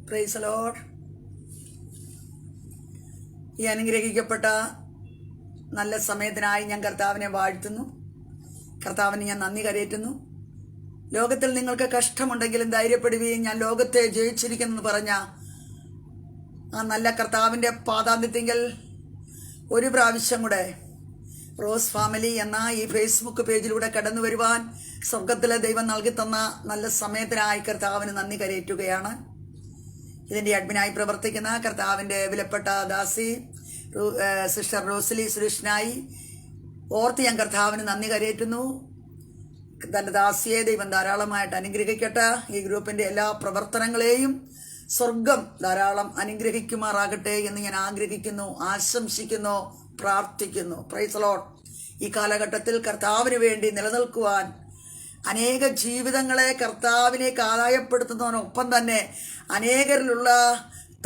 Price lord. ഈ അനുഗ്രഹിക്കപ്പെട്ട നല്ല സമയത്തിനായി ഞാൻ കർത്താവിനെ വാഴ്ത്തുന്നു. കർത്താവിന് ഞാൻ നന്ദി കരയറ്റുന്നു. ലോകത്തിൽ നിങ്ങൾക്ക് കഷ്ടമുണ്ടെങ്കിലും ധൈര്യപ്പെടുകയും ഞാൻ ലോകത്തെ ജയിച്ചിരിക്കുന്നെന്ന് പറഞ്ഞ ആ നല്ല കർത്താവിൻ്റെ പാദാന്ത്യത്തിങ്കൽ ഒരു പ്രാവശ്യം കൂടെ റോസ് ഫാമിലി എന്ന ഈ ഫേസ്ബുക്ക് പേജിലൂടെ കടന്നു വരുവാൻ സ്വർഗത്തിലെ ദൈവം നൽകി തന്ന നല്ല സമയത്തിനായി കർത്താവിന് നന്ദി കരയറ്റുകയാണ്. ഇതിൻ്റെ അഡ്മിനായി പ്രവർത്തിക്കുന്ന കർത്താവിൻ്റെ വിലപ്പെട്ട ദാസി സിസ്റ്റർ റോസ്ലി സുരേഷിനായി ഓർത്ത് ഞാൻ കർത്താവിന് നന്ദി കരയറ്റുന്നു. തൻ്റെ ദാസിയെ ദൈവം ധാരാളമായിട്ട് അനുഗ്രഹിക്കട്ടെ. ഈ ഗ്രൂപ്പിൻ്റെ എല്ലാ പ്രവർത്തനങ്ങളെയും സ്വർഗം ധാരാളം അനുഗ്രഹിക്കുമാറാകട്ടെ എന്ന് ഞാൻ ആഗ്രഹിക്കുന്നു, ആശംസിക്കുന്നു, പ്രാർത്ഥിക്കുന്നു. Praise lord. ഈ കാലഘട്ടത്തിൽ കർത്താവിന് വേണ്ടി നിലനിൽക്കുവാൻ അനേക ജീവിതങ്ങളെ കർത്താവിനേക്ക് ആദായപ്പെടുത്തുന്നതിനൊപ്പം തന്നെ അനേകരിലുള്ള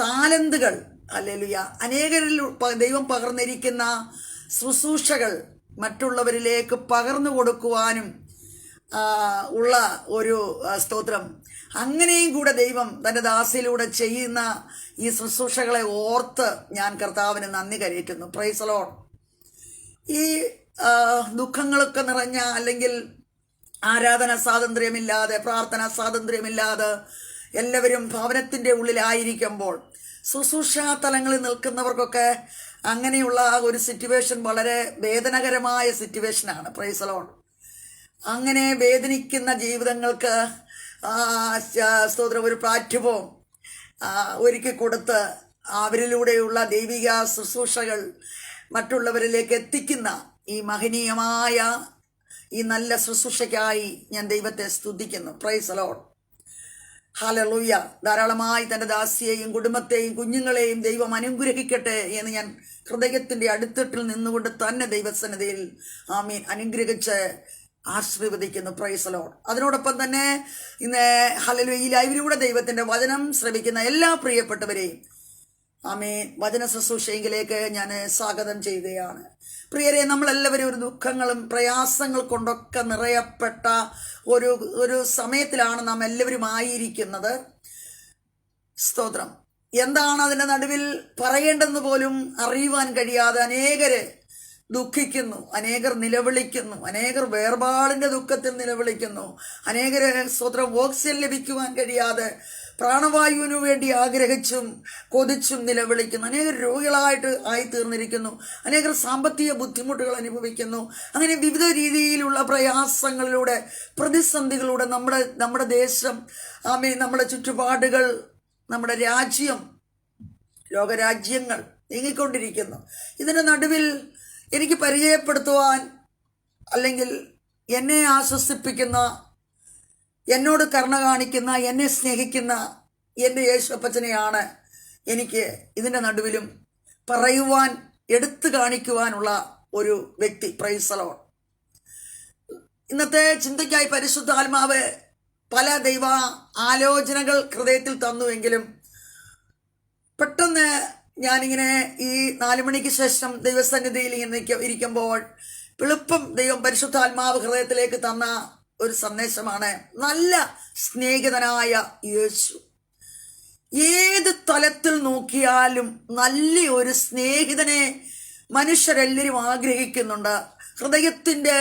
താലന്തുകൾ, ഹല്ലേലൂയ, അനേകരിൽ ദൈവം പകർന്നിരിക്കുന്ന ശുശ്രൂഷകൾ മറ്റുള്ളവരിലേക്ക് പകർന്നു കൊടുക്കുവാനും ഉള്ള ഒരു സ്തോത്രം, അങ്ങനെയും കൂടെ ദൈവം തൻ്റെ ദാസിയിലൂടെ ചെയ്യുന്ന ഈ ശുശ്രൂഷകളെ ഓർത്ത് ഞാൻ കർത്താവിന് നന്ദി കരയറ്റുന്നു. Price lord. ഈ ദുഃഖങ്ങളൊക്കെ നിറഞ്ഞ, അല്ലെങ്കിൽ ആരാധന സ്വാതന്ത്ര്യമില്ലാതെ, പ്രാർത്ഥന സ്വാതന്ത്ര്യമില്ലാതെ എല്ലാവരും ഭവനത്തിൻ്റെ ഉള്ളിലായിരിക്കുമ്പോൾ ശുശ്രൂഷാ തലങ്ങളിൽ നിൽക്കുന്നവർക്കൊക്കെ അങ്ങനെയുള്ള ഒരു സിറ്റുവേഷൻ വളരെ വേദനകരമായ സിറ്റുവേഷനാണ്. Praise Lord. അങ്ങനെ വേദനിക്കുന്ന ജീവിതങ്ങൾക്ക് സ്തോത്രം ഒരു പ്ലാറ്റ്ഫോം ഒരുക്കി കൊടുത്ത് അവരിലൂടെയുള്ള ദൈവിക ശുശ്രൂഷകൾ മറ്റുള്ളവരിലേക്ക് എത്തിക്കുന്ന ഈ മഹനീയമായ ഈ നല്ല ശുശ്രൂഷയ്ക്കായി ഞാൻ ദൈവത്തെ സ്തുതിക്കുന്നു. Praise lord. ഹല്ലേലൂയ. ധാരാളമായി തൻ്റെ ദാസിയെയും കുടുംബത്തെയും കുഞ്ഞുങ്ങളെയും ദൈവം അനുഗ്രഹിക്കട്ടെ എന്ന് ഞാൻ ഹൃദയത്തിൻ്റെ അടിത്തട്ടിൽ നിന്നുകൊണ്ട് തന്നെ ദൈവസന്നിധിയിൽ ആമീൻ അനുഗ്രഹിച്ച് ആശീർവദിക്കുന്നു. Praise Lord. അതിനോടൊപ്പം തന്നെ ഇന്ന് ഹല്ലേലൂയ ഈ ലൈവിലൂടെ ദൈവത്തിൻ്റെ വചനം ശ്രവിക്കുന്ന എല്ലാ പ്രിയപ്പെട്ടവരെയും ആമീൻ വചന ശുശ്രൂഷയിലേക്ക് ഞാൻ സ്വാഗതം ചെയ്യുകയാണ്. പ്രിയരെ, നമ്മളെല്ലാവരും ഒരു ദുഃഖങ്ങളും പ്രയാസങ്ങൾ കൊണ്ടൊക്കെ നിറയപ്പെട്ട ഒരു സമയത്തിലാണ് നാം എല്ലാവരും ആയിരിക്കുന്നത്. സ്തോത്രം. എന്താണ് അതിൻ്റെ നടുവിൽ പറയേണ്ടെന്ന് പോലും അറിയുവാൻ കഴിയാതെ അനേകര് ദുഃഖിക്കുന്നു, അനേകർ നിലവിളിക്കുന്നു, അനേകർ വേർപാടിൻ്റെ ദുഃഖത്തിൽ നിലവിളിക്കുന്നു, അനേകര് സ്തോത്രം ഓക്സിജൻ ലഭിക്കുവാൻ കഴിയാതെ പ്രാണവായുവിനു വേണ്ടി ആഗ്രഹിച്ചും കൊതിച്ചും നിലവിളിക്കുന്നു, അനേകർ രോഗികളായിട്ട് ആയിത്തീർന്നിരിക്കുന്നു, അനേകർ സാമ്പത്തിക ബുദ്ധിമുട്ടുകൾ അനുഭവിക്കുന്നു. അങ്ങനെ വിവിധ രീതിയിലുള്ള പ്രയാസങ്ങളിലൂടെ, പ്രതിസന്ധികളിലൂടെ നമ്മുടെ ദേശം, നമ്മുടെ ചുറ്റുപാടുകൾ, നമ്മുടെ രാജ്യം, ലോകരാജ്യങ്ങൾ നീങ്ങിക്കൊണ്ടിരിക്കുന്നു. ഇതിൻ്റെ നടുവിൽ എനിക്ക് പരിചയപ്പെടുത്തുവാൻ, അല്ലെങ്കിൽ എന്നെ ആശ്വസിപ്പിക്കുന്ന, എന്നോട് കരുണ കാണിക്കുന്ന, എന്നെ സ്നേഹിക്കുന്ന എൻ്റെ യേശുപ്പച്ചനെയാണ് എനിക്ക് ഇതിൻ്റെ നടുവിലും പറയുവാൻ, എടുത്തു കാണിക്കുവാനുള്ള ഒരു വ്യക്തി. Praise lord. ഇന്നത്തെ ചിന്തയ്ക്കായി പരിശുദ്ധാത്മാവ് പല ദൈവ ആലോചനകൾ ഹൃദയത്തിൽ തന്നുവെങ്കിലും പെട്ടെന്ന് ഞാനിങ്ങനെ ഈ 4 മണിക്ക് ശേഷം ദൈവസന്നിധിയിൽ ഇങ്ങനെ ഇരിക്കുമ്പോൾ എളുപ്പം ദൈവം പരിശുദ്ധാത്മാവ് ഹൃദയത്തിലേക്ക് തന്ന ഒരു സന്ദേശമാണ് നല്ല സ്നേഹിതനായ യേശു. ഏത് തലത്തിൽ നോക്കിയാലും നല്ല ഒരു സ്നേഹിതനെ മനുഷ്യരെല്ലാവരും ആഗ്രഹിക്കുന്നുണ്ട്. ഹൃദയത്തിൻ്റെ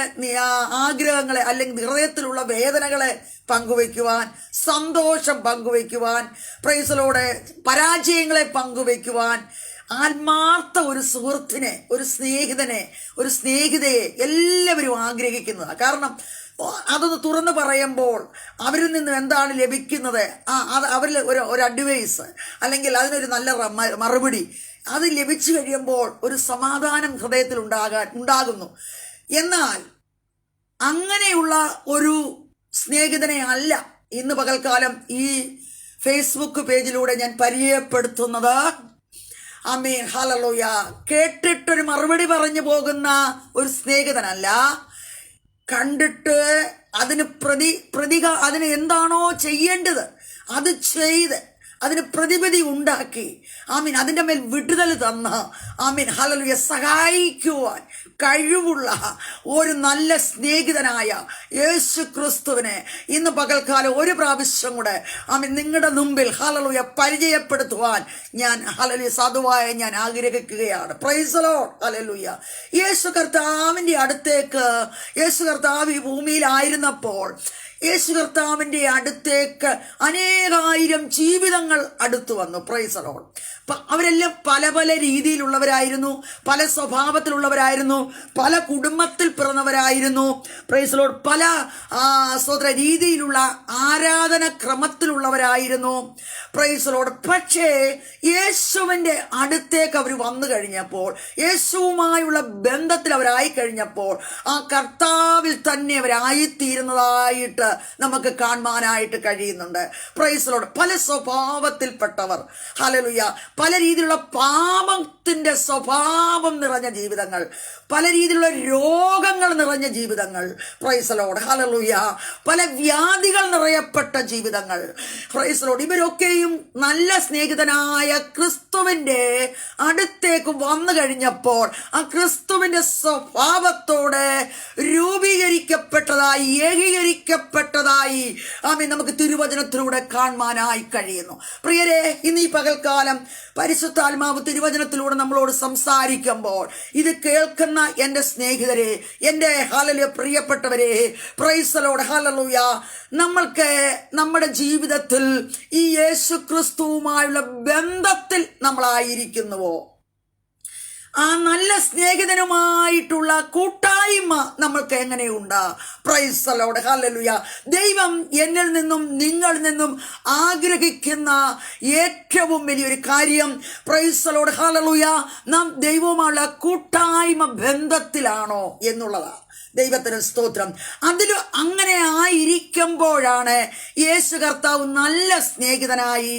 ആഗ്രഹങ്ങളെ, അല്ലെങ്കിൽ ഹൃദയത്തിലുള്ള വേദനകളെ പങ്കുവയ്ക്കുവാൻ, സന്തോഷം പങ്കുവയ്ക്കുവാൻ, പ്രൈസലോടെ പരാജയങ്ങളെ പങ്കുവയ്ക്കുവാൻ, ആത്മാർത്ഥ ഒരു സുഹൃത്തിനെ, ഒരു സ്നേഹിതനെ, ഒരു സ്നേഹിതയെ എല്ലാവരും ആഗ്രഹിക്കുന്നതാണ്. കാരണം അതൊന്ന് തുറന്നു പറയുമ്പോൾ അവരിൽ നിന്ന് എന്താണ് ലഭിക്കുന്നത്, അവരിൽ ഒരു അഡ്വൈസ്, അല്ലെങ്കിൽ അതിനൊരു നല്ല മറുപടി അത് ലഭിച്ചു കഴിയുമ്പോൾ ഒരു സമാധാനം ഹൃദയത്തിൽ ഉണ്ടാകുന്നു. എന്നാൽ അങ്ങനെയുള്ള ഒരു സ്നേഹിതനെ അല്ല ഇന്ന് പകൽക്കാലം ഈ ഫേസ്ബുക്ക് പേജിലൂടെ ഞാൻ പരിചയപ്പെടുത്തുന്നത്. ആമേൻ, ഹല്ലേലൂയ. കേട്ടിട്ടൊരു മറുപടി പറഞ്ഞു പോകുന്ന ഒരു സ്നേഹിതനല്ല, കണ്ടിട്ട് അതിന് അതിന് എന്താണോ ചെയ്യേണ്ടത് അത് ചെയ്ത് അതിന് പ്രതിവിധി ഉണ്ടാക്കി ആമീൻ അതിൻ്റെ മേൽ വിടുതൽ തന്ന് ആമീൻ ഹല്ലേലൂയ സഹായിക്കുവാൻ കഴിവുള്ള ഒരു നല്ല സ്നേഹിതനായ യേശു ക്രിസ്തുവിനെ ഇന്ന് പകൽക്കാലം ഒരു പ്രാവശ്യം കൂടെ ആമീൻ നിങ്ങളുടെ മുമ്പിൽ ഹല്ലേലൂയ പരിചയപ്പെടുത്തുവാൻ ഞാൻ ഹല്ലേലൂയ സാധുവായി ഞാൻ ആഗ്രഹിക്കുകയാണ്. Price the Lord. ഹല്ലേലൂയ. യേശു കർത്താവിൻ്റെ അടുത്തേക്ക് യേശു കർത്താവ് ഈ ഭൂമിയിലായിരുന്നപ്പോൾ യേശു കർത്താവിൻ്റെ അടുത്തേക്ക് അനേകായിരം ജീവിതങ്ങൾ അടുത്തു വന്നു. Price the Lord. അവരെല്ലാം പല പല രീതിയിലുള്ളവരായിരുന്നു, പല സ്വഭാവത്തിലുള്ളവരായിരുന്നു, പല കുടുംബത്തിൽ പിറന്നവരായിരുന്നു. Price the Lord. പല സ്വതന്ത്ര രീതിയിലുള്ള ആരാധന ക്രമത്തിലുള്ളവരായിരുന്നു. Price the Lord. പക്ഷേ യേശുവിൻ്റെ അടുത്തേക്ക് അവർ വന്നു കഴിഞ്ഞപ്പോൾ, യേശുവുമായുള്ള ബന്ധത്തിൽ അവരായി കഴിഞ്ഞപ്പോൾ ആ കർത്താവിൽ തന്നെ അവരായിത്തീരുന്നതായിട്ട് നമുക്ക് കാണുവാനായിട്ട് കഴിയുന്നുണ്ട്. Price the Lord. പല സ്വഭാവത്തിൽപ്പെട്ടവർ ഹല്ലേലൂയ, പല രീതിയിലുള്ള പാപത്തിന്റെ സ്വഭാവം നിറഞ്ഞ ജീവിതങ്ങൾ, പല രീതിയിലുള്ള രോഗങ്ങൾ നിറഞ്ഞ ജീവിതങ്ങൾ. Price the Lord. ഹല്ലേലൂയ. പല വ്യാധികൾ നിറയപ്പെട്ട ജീവിതങ്ങൾ. Price the Lord. ഇവരൊക്കെയും നല്ല സ്നേഹിതനായ ക്രിസ്തുവിന്റെ അടുത്തേക്ക് വന്നു കഴിഞ്ഞപ്പോൾ ആ ക്രിസ്തുവിന്റെ സ്വഭാവത്തോടെ രൂപീകരിക്കപ്പെട്ടതായി, ഏകീകരിക്കപ്പെട്ടതായി ആമീൻ നമുക്ക് തിരുവചനത്തിലൂടെ കാണുവാനായി കഴിയുന്നു. പ്രിയരെ, ഇന്ന് ഈ പകൽക്കാലം പരിശുദ്ധാത്മാവ് തിരുവചനത്തിലൂടെ നമ്മളോട് സംസാരിക്കുമ്പോൾ ഇത് കേൾക്കുന്ന എൻ്റെ സ്നേഹിതരെ, എൻ്റെ ഹല്ലേലൂയ പ്രിയപ്പെട്ടവരെ, പ്രൈസ് ദി ലോർഡ്. ഹല്ലേലൂയ. നമ്മൾക്ക് നമ്മുടെ ജീവിതത്തിൽ ഈ യേശു ക്രിസ്തുവുമായുള്ള ബന്ധത്തിൽ നമ്മളായിരിക്കുന്നുവോ? ആ നല്ല സ്നേഹിതനുമായിട്ടുള്ള കൂട്ടായ്മ നമ്മൾക്ക് എങ്ങനെയുണ്ട്? Price the Lord. ഹല്ലേലൂയ. ദൈവം എന്നിൽ നിന്നും നിങ്ങളിൽ നിന്നും ആഗ്രഹിക്കുന്ന ഏറ്റവും വലിയൊരു കാര്യം പ്രൈസ് ദി ലോർഡ്. ഹല്ലേലൂയ, നാം ദൈവവുമായുള്ള കൂട്ടായ്മ ബന്ധത്തിലാണോ എന്നുള്ളതാണ്. ദൈവത്തിന് സ്തോത്രം. അതിൽ അങ്ങനെ ആയിരിക്കുമ്പോഴാണ് യേശു കർത്താവ് നല്ല സ്നേഹിതനായി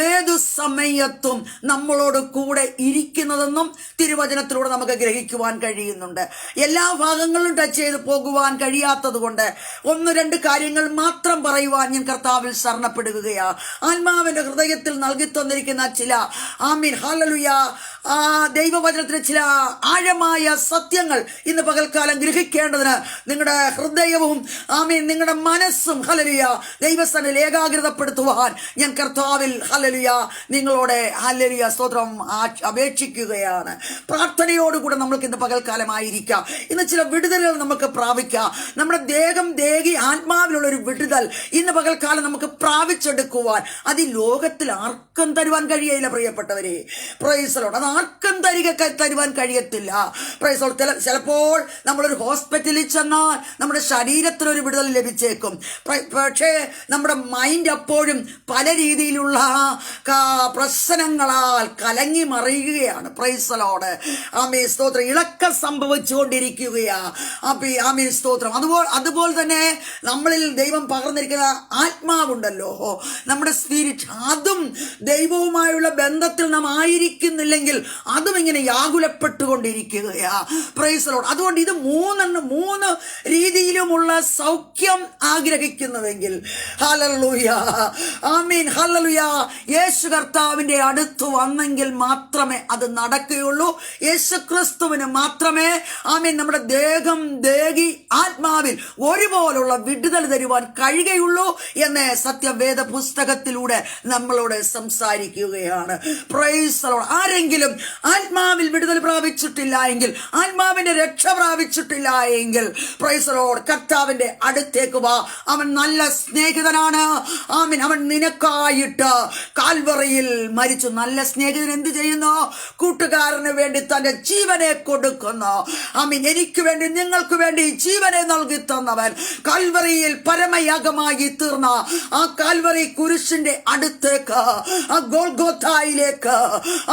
ഏതു സമയത്തും നമ്മളോട് കൂടെ ഇരിക്കുന്നതെന്നും തിരുവചനത്തിലൂടെ നമുക്ക് ഗ്രഹിക്കുവാൻ കഴിയുന്നുണ്ട്. എല്ലാ ഭാഗങ്ങളും ടച്ച് ചെയ്ത് പോകുവാൻ കഴിയാത്തത് കൊണ്ട് ഒന്ന് രണ്ട് കാര്യങ്ങൾ മാത്രം പറയുവാൻ ഞാൻ കർത്താവിൽ ശരണപ്പെടുകയാണ്. ആത്മാവിന്റെ ഹൃദയത്തിൽ നൽകി തന്നിരിക്കുന്ന ചില ആമീൻ ഹല്ലേലൂയ ദൈവവചനത്തിലെ ചില ആഴമായ സത്യങ്ങൾ ഇന്ന് പകൽക്കാലം ഗ്രഹിക്കേണ്ടതിന് നിങ്ങളുടെ ഹൃദയവും ആമീൻ നിങ്ങളുടെ മനസ്സും ഹല്ലേലൂയ ദൈവസ്ഥാനിൽ ഏകാഗ്രതപ്പെടുത്തുവാൻ ഞാൻ കർത്താവിൽ ഹല്ലേലൂയ നിങ്ങളോട് ഹല്ലേലൂയ സ്തോത്രം അപേക്ഷിക്കുകയാണ്. പ്രാർത്ഥനയോടുകൂടെ നമ്മൾക്ക് ഇന്ന് പകൽക്കാലമായിരിക്കാം. ഇന്ന് ചില വിടുതലുകൾ നമുക്ക് പ്രാപിക്കാം. നമ്മുടെ ദേഹം ദേഹി ആത്മാവിലുള്ള ഒരു വിടുതൽ ഇന്ന് പകൽക്കാലം നമുക്ക് പ്രാപിച്ചെടുക്കുവാൻ അത് ഈ ലോകത്തിൽ ആർക്കും തരുവാൻ കഴിയില്ല പ്രിയപ്പെട്ടവരെ. Price the lord. അത് ആർക്കും തരുവാൻ കഴിയത്തില്ല. Price the Lord. ചിലപ്പോൾ നമ്മളൊരു ഹോസ്പിറ്റലിൽ ചെന്നാൽ നമ്മുടെ ശരീരത്തിനൊരു വിടുതൽ ലഭിച്ചേക്കും. പക്ഷേ നമ്മുടെ മൈൻഡ് അപ്പോഴും പല രീതിയിലുള്ള പ്രശ്നങ്ങളാൽ കലങ്ങി മറിയുകയാണ്. Praise the Lord. ആമേൻ സ്തോത്രം. ഇളക്കം സംഭവിച്ചുകൊണ്ടിരിക്കുകയാ. ആമേൻ സ്തോത്രം. അതുപോലെ തന്നെ നമ്മളിൽ ദൈവം പകർന്നിരിക്കുന്ന ആത്മാവുണ്ടല്ലോ, നമ്മുടെ സ്പിരിറ്റ്, അതും ദൈവവുമായുള്ള ബന്ധത്തിൽ നാം ആയിരിക്കുന്നില്ലെങ്കിൽ അതും ഇങ്ങനെ വ്യാകുലപ്പെട്ടുകൊണ്ടിരിക്കുകയാ. Price the lord. അതുകൊണ്ട് ഇത് മൂന്ന് രീതിയിലുമുള്ള സൗഖ്യം ആഗ്രഹിക്കുന്നുവെങ്കിൽ ഹല്ലേലൂയ ആമീൻ ഹല്ലേലൂയ യേശു കർത്താവിന്റെ അടുത്ത് വന്നെങ്കിൽ മാത്രമേ അത് നടക്കുകയുള്ളൂ. യേശു ക്രിസ്തുവിന് മാത്രമേ ആമീൻ നമ്മുടെ ദേഹം ദേഹി ആത്മാവിൽ ഒരുപോലുള്ള വിടുതൽ തരുവാൻ കഴിയുകയുള്ളൂ എന്ന് സത്യവേദ പുസ്തകത്തിലൂടെ നമ്മളോട് സംസാരിക്കുകയാണ്. Price the Lord. ആരെങ്കിലും ആത്മാവിൽ വിടുതൽ പ്രാപിച്ചിട്ടില്ല എങ്കിൽ, ആത്മാവിന്റെ രക്ഷ പ്രാപിച്ചിട്ടില്ല എങ്കിൽ പ്രൈസ് ദി ലോർഡ് കർത്താവിന്റെ അടുത്തേക്ക് വാ. അവൻ നല്ല സ്നേഹിതനാണ്. ആമീൻ. അവൻ നിനക്കായിട്ട് കാൽവറിയിൽ മരിച്ചു. നല്ല സ്നേഹിതൻ എന്ത് ചെയ്യുന്നു? കൂട്ടുകാരന് വേണ്ടി തന്റെ ജീവനെ കൊടുക്കുന്നു. ആമീൻ. എനിക്ക് വേണ്ടി നിങ്ങൾക്ക് വേണ്ടി ജീവനെ നൽകി തന്നവൻ കാൽവറിയിൽ പരമയാഗമായി തീർന്ന ആ കാൽവറി കുരിശിന്റെ അടുത്തേക്ക്, ആ ഗോൽഗോഥായിലേക്ക്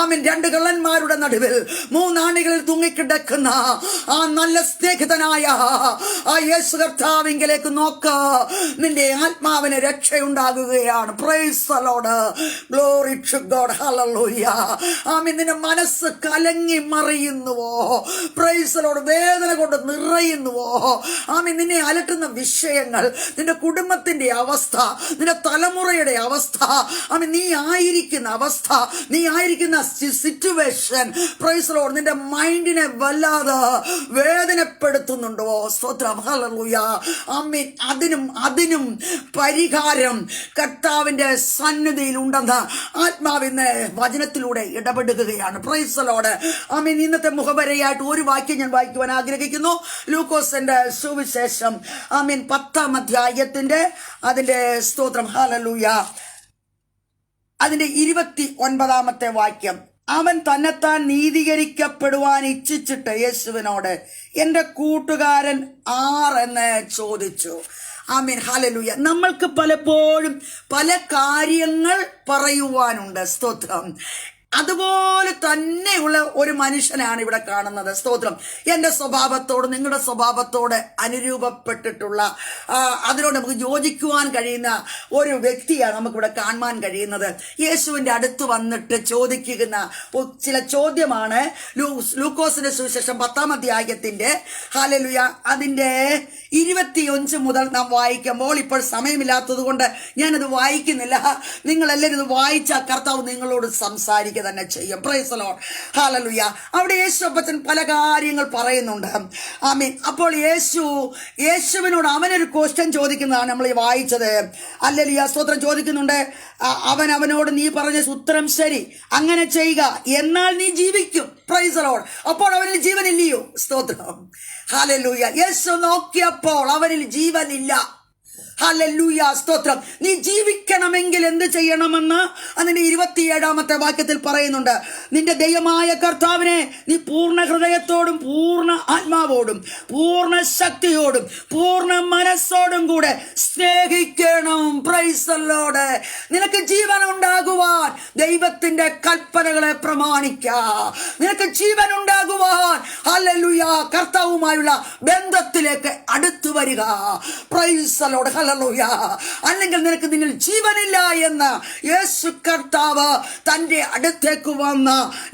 ആമീൻ രണ്ട് കള്ളന്മാരുടെ നടുവിൽ മൂന്നാണികളിൽ തൂങ്ങിക്കിടക്കുന്ന ആ നല്ല സ്നേഹിതനായ ആ യേശു കർത്താവിങ്കലേക്ക് നോക്ക്. നിന്റെ ആത്മാവിന് രക്ഷയുണ്ടാകുകയാണ്. Praise the Lord. Glory to God. ഹല്ലേലൂയ. ആമീൻ. നിന്റെ മനസ്സ് കലങ്ങി കലങ്ങി മറിയുന്നുവോ, പ്രൈസ് ദി ലോർഡ്, വേദന കൊണ്ട് നിറയുന്നുവോ, ആമേൻ, നിന്നെ അലട്ടുന്ന വിഷയങ്ങൾ, നിന്റെ കുടുംബത്തിന്റെ അവസ്ഥ, നിന്റെ തലമുറയുടെ അവസ്ഥ, ആമേൻ, നീ ആയിരിക്കുന്ന അവസ്ഥ, നീ ആയിരിക്കുന്ന സിറ്റുവേഷൻ, പ്രൈസ് ദി ലോർഡ്, നിന്റെ മൈൻഡിനെ വല്ലാതെ വേദനപ്പെടുത്തുന്നുണ്ടോ? സ്തോത്രം, ഹല്ലേലൂയ, ആമേൻ. അതിനും പരിഹാരം കർത്താവിന്റെ സന്നിധിയിൽ ഉണ്ടെന്ന് ആത്മാവിന്ന് വചനത്തിലൂടെ ഇടപെടുകയാണ്. പ്രൈസ് ദി ലോർഡ്, ആമേൻ. ഇന്നത്തെ മുഖവരയായിട്ട് ഒരു വാക്യം ഞാൻ വായിക്കുവാൻ ആഗ്രഹിക്കുന്നു. ലൂക്കോസിന്റെ സുവിശേഷം, ആമേൻ, 10-ാം അധ്യായത്തിന്റെ അതിന്റെ സ്തോത്രം, ഹല്ലേലൂയ, അതിന്റെ 29-ാമത്തെ വാക്യം. അവൻ തന്നെത്താൻ നീതീകരിക്കപ്പെടുവാൻ ഇച്ഛിച്ചിട്ട് യേശുവിനോട്, എന്റെ കൂട്ടുകാരൻ ആരെന്ന് ചോദിച്ചു. ആമേൻ, ഹല്ലേലൂയ. നമ്മൾക്ക് പലപ്പോഴും പല കാര്യങ്ങൾ പറയുവാനുണ്ട്. സ്തോത്രം. അതുപോലെ തന്നെയുള്ള ഒരു മനുഷ്യനാണ് ഇവിടെ കാണുന്നത്. സ്തോത്രം. എൻ്റെ സ്വഭാവത്തോട്, നിങ്ങളുടെ സ്വഭാവത്തോട് അനുരൂപപ്പെട്ടിട്ടുള്ള, അതിനോട് നമുക്ക് യോജിക്കുവാൻ കഴിയുന്ന ഒരു വ്യക്തിയാണ് നമുക്കിവിടെ കാണുവാൻ കഴിയുന്നത്. യേശുവിൻ്റെ അടുത്ത് വന്നിട്ട് ചോദിക്കുന്ന ചില ചോദ്യമാണ് ലൂക്കോസിന്റെ സുവിശേഷം 10-ാം അധ്യായത്തിന്റെ, ഹല്ലേലൂയ, അതിന്റെ 25 മുതൽ നാം വായിക്കുമ്പോൾ, ഇപ്പോൾ സമയമില്ലാത്തത് കൊണ്ട് ഞാനത് വായിക്കുന്നില്ല. നിങ്ങളെല്ലാവരും ഇത് വായിച്ച കർത്താവ് നിങ്ങളോട് സംസാരിക്കുക തന്നെ ചെയ്യും. Price the Lord, hallelujah. അവിടെ യേശു അപ്പച്ചൻ പല കാര്യങ്ങൾ പറയുന്നുണ്ട്. ആമേൻ. അപ്പോൾ യേശുവിനോട് അവനൊരു ക്വസ്റ്റ്യൻ ചോദിക്കുന്നതാണ് നമ്മൾ ഈ വായിച്ചത്. ഹല്ലേലൂയ, സ്തോത്രം. ചോദിക്കുന്നുണ്ട്, അവനോട് നീ പറഞ്ഞ ഉത്തരം ശരി, അങ്ങനെ ചെയ്യുക, എന്നാൽ നീ ജീവിക്കും. Price the lord. അപ്പോൾ അവനിൽ ജീവനില്ലയോ? സ്തോത്രം, ഹല്ലേലൂയ. യേശു നോക്കിയപ്പോൾ അവനിൽ ജീവനില്ല. ഹല്ലേലൂയ, സ്തോത്രം. നീ ജീവിക്കണമെങ്കിൽ എന്ത് ചെയ്യണമെന്ന് അതിന്റെ 27-ാമത്തെ വാക്യത്തിൽ പറയുന്നുണ്ട്. നിന്റെ ദൈവമായ കർത്താവിനെ നീ പൂർണ്ണ ഹൃദയത്തോടും പൂർണ്ണ ആത്മാവോടും പൂർണ്ണ ശക്തിയോടും പൂർണ്ണ മനസ്സോടും കൂടെ സ്നേഹിക്കണം. Price the Lord. നിനക്ക് ജീവൻ ഉണ്ടാകുവാൻ ദൈവത്തിന്റെ കൽപ്പനകളെ പ്രമാണിക്കാം. നിനക്ക് ജീവൻ ഉണ്ടാകുവാൻ, ഹല്ലേലൂയ, കർത്താവുമായുള്ള ബന്ധത്തിലേക്ക് അടുത്തു വരിക. Price the Lord, hallelujah. അല്ലെങ്കിൽ നിന്നിൽ ജീവനില്ല എന്ന് യേശു കർത്താവ് തന്റെ അടുത്തേക്ക് വന്ന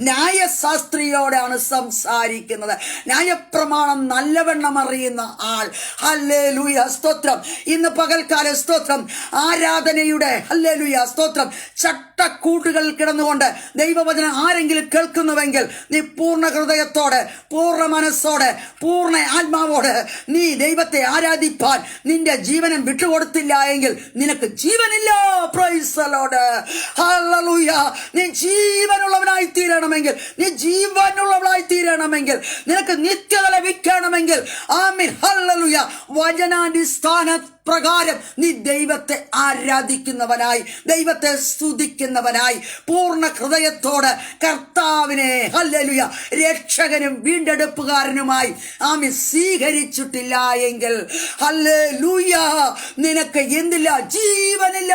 ന്യായശാസ്ത്രിയോടാണ് സംസാരിക്കുന്നത്. ന്യായപ്രമാണം നല്ലവണ്ണം അറിയുന്ന ആൾ. ഹല്ലേലൂയ, സ്തോത്രം. ഇന്ന് പകൽക്കാല, സ്തോത്രം, ആരാധനയുടെ, ഹല്ലേലൂയ, സ്തോത്രം, ചട്ടക്കൂട്ടുകളിൽ കിടന്നുകൊണ്ട് ദൈവവചനം ആരെങ്കിലും കേൾക്കുന്നുവെങ്കിൽ നീ പൂർണ്ണ ഹൃദയത്തോടെ, പൂർണ്ണ മനസ്സോടെ, പൂർണ്ണ ആത്മാവോടെ നീ ദൈവത്തെ ആരാധിപ്പാൻ നിന്റെ ജീവനം വിട്ടുകൊടുത്തില്ല എങ്കിൽ നിനക്ക് ജീവനില്ല. പ്രൈസ് ദി ലോർഡ്, ഹല്ലേലൂയ. നീ ജീവനുള്ളവനായി തീരണമെങ്കിൽ, നീ ജീവനുള്ളവനായി തീരണമെങ്കിൽ, നിനക്ക് നിത്യത ലഭിക്കണമെങ്കിൽ, ആമേൻ, ഹല്ലേലൂയ, വചനാടിസ്ഥാന പ്രകാരം നീ ദൈവത്തെ ആരാധിക്കുന്നവനായി, ദൈവത്തെ സ്തുതിക്കുന്നവനായി, പൂർണ്ണ ഹൃദയത്തോടെ കർത്താവിനെ, ഹല്ലേലൂയ, രക്ഷകനും വീണ്ടെടുപ്പുകാരനുമായി ആമേൻ സ്വീകരിച്ചിട്ടില്ല എങ്കിൽ, ഹല്ലേലൂയ, നിനക്ക് എന്തില്ല? ജീവനില്ല.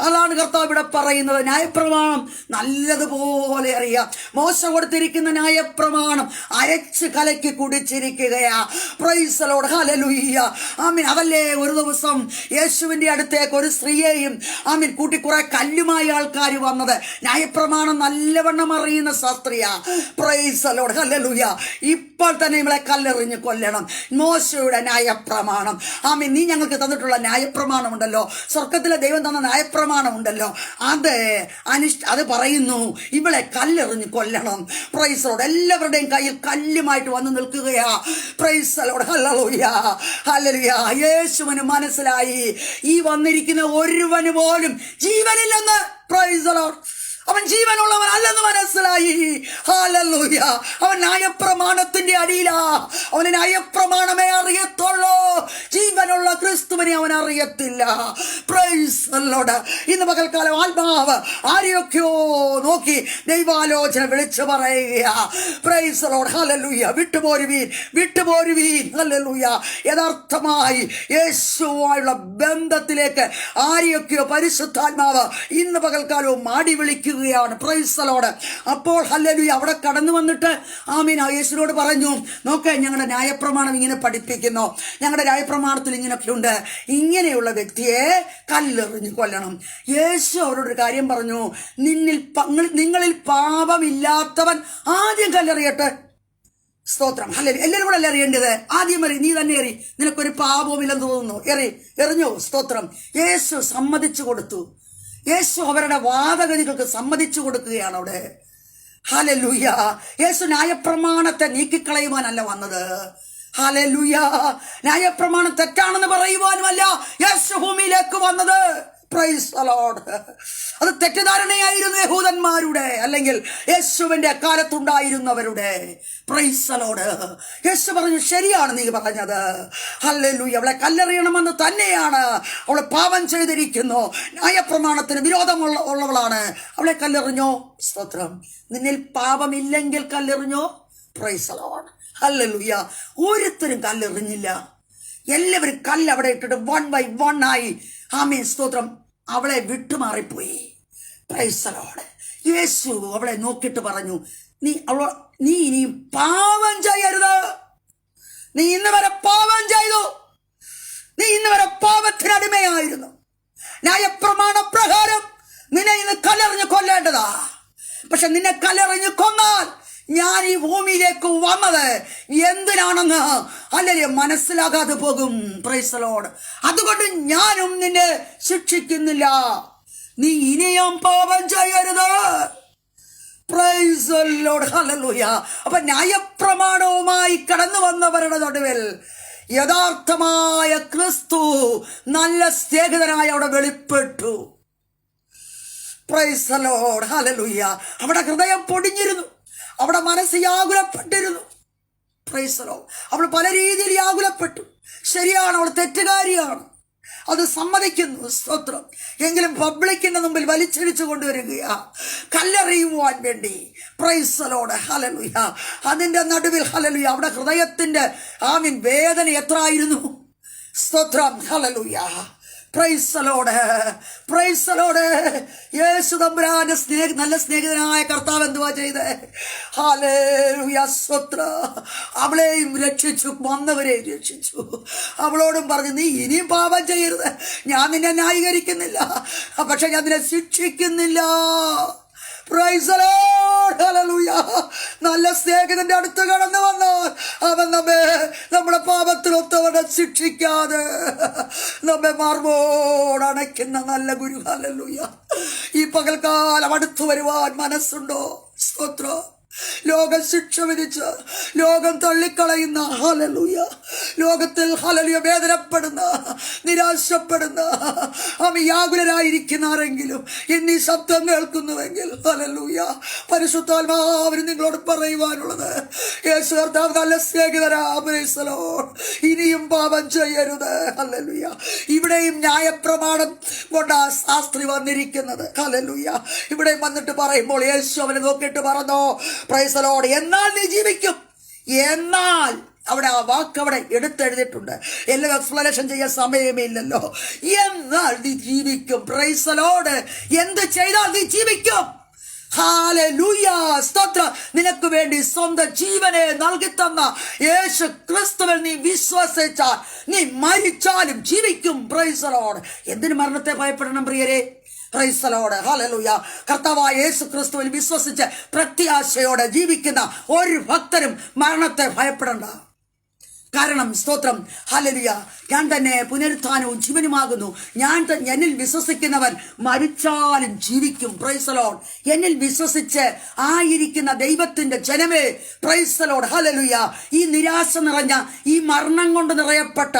അതാണ് കർത്താവ് ഇവിടെ പറയുന്നത്. ന്യായപ്രമാണം നല്ലതുപോലെ അറിയാം. മോശ കൊടുത്തിരിക്കുന്ന ന്യായപ്രമാണം അരച്ച് കലക്കി കുടിച്ചിരിക്കുകയാ. പ്രൈസ് ദി ലോർഡ്, ഹല്ലേലൂയ, ആമേൻ. അതല്ലേ ഒരു ദിവസം യേശുവിന്റെ അടുത്തേക്ക് ഒരു സ്ത്രീയെയും ആമേൻ കൂട്ടി കുറെ കല്ലുമായി ആൾക്കാർ വന്നത്. ന്യായപ്രമാണം നല്ലവണ്ണം അറിയുന്ന ശാസ്ത്രിയാ. പ്രൈസ് ദി ലോർഡ്, ഹല്ലേലൂയ. ഇപ്പോൾ തന്നെ ഇവളെ കല്ലെറിഞ്ഞ് കൊല്ലണം. മോശയുടെ ന്യായപ്രമാണം, ആമേൻ, നീ ഞങ്ങൾക്ക് തന്നിട്ടുള്ള ന്യായപ്രമാണം ഉണ്ടല്ലോ, സ്വർഗത്തിലെ ദൈവം തന്ന ന്യായപ്രമാണം ഉണ്ടല്ലോ, അത് പറയുന്നു ഇവളെ കല്ലെറിഞ്ഞ് കൊല്ലണം. Praise the Lord. എല്ലാവരുടെയും കയ്യിൽ കല്ലുമായിട്ട് വന്ന് നിൽക്കുകയാ. പ്രൈസ് ദി ലോർഡ്, ഹല്ലേലൂയ, ഹല്ലേലൂയ. യേശുവിന് മനസ്സിലായി ഈ വന്നിരിക്കുന്ന ഒരുവന് പോലും ജീവനില്ലെന്ന്. Price the Lord. അവൻ ജീവനുള്ളവൻ അല്ലെന്ന് മനസ്സിലായി. ഹല്ലേലൂയ. അവൻ ന്യായപ്രമാണത്തിന്റെ അടിയിലാ. അവന് ന്യായപ്രമാണമേ അറിയത്തുള്ളൂ. ജീവനുള്ള ക്രിസ്തുവിനെ അവൻ അറിയത്തില്ല. Praise the lord. ഇന്ന് പകൽക്കാലം ആത്മാവ് ആരെയൊക്കെയോ നോക്കി ദൈവാലോചന വിളിച്ചു പറയുക. പ്രൈസ് ദി ലോർഡ്, ഹല്ലേലൂയ. വിട്ടുപോരുവീൻ, വിട്ടുപോരുവീൻ. ഹല്ലേലൂയ. യഥാർത്ഥമായി യേശുവായുള്ള ബന്ധത്തിലേക്ക് ആരെയൊക്കെയോ പരിശുദ്ധാത്മാവ് ഇന്ന് പകൽക്കാലവും മാടി വിളിക്കുക. Praise the lord. അപ്പോൾ ഹല്ലേലൂയ അവിടെ കടന്നു വന്നിട്ട് ആമീൻ യേശുവിനോട് പറഞ്ഞു, നോക്കേ, ഞങ്ങളുടെ ന്യായപ്രമാണം ഇങ്ങനെ പഠിപ്പിക്കുന്നു, ഞങ്ങളുടെ ന്യായപ്രമാണത്തിൽ ഇങ്ങനെയൊക്കെ ഉണ്ട്, ഇങ്ങനെയുള്ള വ്യക്തിയെ കല്ലെറിഞ്ഞു കൊല്ലണം. യേശു അവരോടൊരു കാര്യം പറഞ്ഞു, നിങ്ങളിൽ പാപമില്ലാത്തവൻ ആദ്യം കല്ലെറിയട്ടെ. സ്തോത്രം. അല്ലെ, എല്ലാവരും കൂടെ അല്ലേ അറിയേണ്ടത്? ആദ്യം എറി, നീ തന്നെ എറി, നിനക്കൊരു പാപവുമില്ലെന്ന് തോന്നുന്നു, എറിഞ്ഞു. സ്തോത്രം. യേശു സമ്മതിച്ചു കൊടുത്തു. യേശു അവരുടെ വാദഗതികൾക്ക് സമ്മതിച്ചു കൊടുക്കുകയാണ് അവിടെ. ഹല്ലേലൂയ. യേശു ന്യായപ്രമാണത്തെ നീക്കിക്കളയുവാനല്ല വന്നത്. ഹല്ലേലൂയ. ന്യായപ്രമാണം തെറ്റാണെന്ന് പറയുവാനുമല്ല യേശു ഭൂമിയിലേക്ക് വന്നത്. Praise the lord. അത് തെറ്റിദ്ധാരണയായിരുന്നു യഹൂദന്മാരുടെ, അല്ലെങ്കിൽ യേശുവിന്റെ കാലത്തുണ്ടായിരുന്നവരുടെ. Praise the lord. യേശു പറഞ്ഞു, ശരിയാണ് നീ പറഞ്ഞത്. ഹല്ലേലൂയ. അവളെ കല്ലെറിയണമെന്ന് തന്നെയാണ്. അവളെ പാപം ചെയ്തിരിക്കുന്നു, ന്യായപ്രമാണത്തിന് വിരോധമുള്ളവളാണ്, അവളെ കല്ലെറിഞ്ഞോ. സ്തോത്രം. നിന്നിൽ പാപമില്ലെങ്കിൽ കല്ലെറിഞ്ഞോ. Praise the Lord. ഹല്ലേലൂയ. ഒരുത്തരും കല്ലെറിഞ്ഞില്ല. എല്ലാവരും കല്ല് അവിടെ ഇട്ടിട്ട് 1 by 1 ആയി. ആമേൻ. സ്തോത്രം. അവളെ വിട്ടുമാറിപ്പോയി. Praise the lord. യേശു അവളെ നോക്കിയിട്ട് പറഞ്ഞു, നീ ഇനിയും പാപം ചെയ്യരുത്. നീ ഇന്ന് വരെ പാപം ചെയ്തു. നീ ഇന്ന് വരെ പാപത്തിനടിമയായിരുന്നു. ന്യായപ്രമാണ പ്രകാരം നിന്നെ ഇന്ന് കല്ലെറിഞ്ഞ് കൊല്ലേണ്ടതാ. പക്ഷെ നിന്നെ കല്ലെറിഞ്ഞ് കൊന്നാൽ ഞാൻ ഈ ഭൂമിയിലേക്ക് വന്നത് എന്തിനാണെന്ന് അല്ലെങ്കിൽ മനസ്സിലാകാതെ പോകും. Price the lord. അതുകൊണ്ട് ഞാനും നിന്നെ ശിക്ഷിക്കുന്നില്ല. നീ ഇനിയും പാപം ചെയ്യരുത്. Price the Lord. ഹല്ലേലൂയ. അപ്പൊ ന്യായപ്രമാണവുമായി കടന്നു വന്നവരുടെ നടുവിൽ യഥാർത്ഥമായ ക്രിസ്തു നല്ല സ്നേഹിതനായി അവിടെ വെളിപ്പെട്ടു. Price the Lord. ഹല്ലേലൂയ. അവിടെ ഹൃദയം പൊടിഞ്ഞിരുന്നു, അവിടെ മനസ്സ് വ്യാകുലപ്പെട്ടിരുന്നു. Price the lord. അവൾ പല രീതിയിൽ വ്യാകുലപ്പെട്ടു. ശരിയാണ്, അവൾ തെറ്റുകാരിയാണ്, അത് സമ്മതിക്കുന്നു. സ്തോത്രം. എങ്കിലും പബ്ലിക്കിന്റെ മുമ്പിൽ വലിച്ചടിച്ചു കൊണ്ടുവരികയാ കല്ലെറിയുവാൻ വേണ്ടി. Praise the Lord. ഹല്ലേലൂയ. അതിന്റെ നടുവിൽ ഹല്ലേലൂയ അവിടെ ഹൃദയത്തിന്റെ വേദന എത്ര ആയിരുന്നു. സ്തോത്രം. ഹല്ലേലൂയ. Praise the lord. Praise the lord. യേശു തമ്പുരാന്റെ നല്ല സ്നേഹിതനായ കർത്താവ് എന്തുവാ ചെയ്തേ? ഹല്ലേലൂയ. സ്തോത്രം. അവളെയും രക്ഷിച്ചു, വന്നവരെയും രക്ഷിച്ചു. അവളോടും പറഞ്ഞു, നീ ഇനിയും പാപം ചെയ്യരുത്. ഞാൻ നിന്നെ ന്യായീകരിക്കുന്നില്ല, പക്ഷെ ഞാൻ നിന്നെ ശിക്ഷിക്കുന്നില്ല. Praise the Lord. ഹല്ലേലൂയ. നല്ല സ്നേഹിതന്റെ അടുത്ത് കടന്നു വന്നാൽ അവൻ നമ്മുടെ പാപത്തിനൊത്തവനെ ശിക്ഷിക്കാതെ നമ്മെ മാർവോട് അണയ്ക്കുന്ന നല്ല ഗുരു. ഹല്ലേലൂയ. ഈ പകൽക്കാലം അടുത്തു വരുവാൻ മനസ്സുണ്ടോ? സ്തോത്രം. ലോകം ശിക്ഷ വിധിച്ച് ലോകം തള്ളിക്കളയുന്ന, ഹല്ലേലൂയ, ലോകത്തിൽ ഹല്ലേലൂയ വേദനപ്പെടുന്ന, നിരാശപ്പെടുന്ന, വ്യാകുലരായിരിക്കുന്ന ആരെങ്കിലും ഇന്നീ ശബ്ദം കേൾക്കുന്നുവെങ്കിൽ ഹല്ലേലൂയ, പരിശുദ്ധാത്മാവിന് നിങ്ങളോട് പറയുവാനുള്ളത്, യേശു കർത്താവ് നല്ല സ്നേഹിതരാ. Price the Lord. ഇനിയും പാപം ചെയ്യരുത്. ഹല്ലേലൂയ. ഇവിടെയും ന്യായപ്രമാണം കൊണ്ടാ ശാസ്ത്രി വന്നിരിക്കുന്നത്. ഹല്ലേലൂയ. ഇവിടെ വന്നിട്ട് പറയുമ്പോൾ യേശു അവനെ നോക്കിയിട്ട് പറഞ്ഞോ, പ്രൈസ് ദി ലോർഡ്, എന്നാൽ നീ ജീവിക്കും. എന്നാൽ അവിടെ ആ വാക്ക് അവിടെ എടുത്തെഴുതിയിട്ടുണ്ട്. എല്ലാം എക്സ്പ്ലനേഷൻ ചെയ്യാൻ സമയമില്ലല്ലോ. എന്നാൽ നീ ജീവിക്കും. Price the Lord. എന്ത് ചെയ്താൽ നീ ജീവിക്കും? ഹല്ലേലൂയ. സ്തോത്രം. നിനക്ക് വേണ്ടി സ്വന്തം ജീവനെ നൽകി തന്ന യേശു ക്രിസ്തുവിൽ നീ വിശ്വസിച്ചാൽ നീ മരിച്ചാലും ജീവിക്കും. Price the Lord. എന്തിന് മരണത്തെ ഭയപ്പെടണം പ്രിയരെ? Price the Lord. ഹല്ലേലൂയ. കർത്താവായ യേശു ക്രിസ്തുവിൽ വിശ്വസിച്ച് പ്രത്യാശയോടെ ജീവിക്കുന്ന ഒരു ഭക്തരും മരണത്തെ ഭയപ്പെടണ്ട. കാരണം സ്തോത്രം, ഹല്ലേലൂയ, ഞാൻ തന്നെ പുനരുത്ഥാനവും ജീവനുമാകുന്നു. എന്നിൽ വിശ്വസിക്കുന്നവൻ മരിച്ചാലും ജീവിക്കും. Price the Lord. എന്നിൽ വിശ്വസിച്ച് ആയിരിക്കുന്ന ദൈവത്തിന്റെ ജനമേ, പ്രൈസ് ദി ലോർഡ്, ഹല്ലേലൂയ. ഈ നിരാശ നിറഞ്ഞ, ഈ മരണം കൊണ്ട് നിറയപ്പെട്ട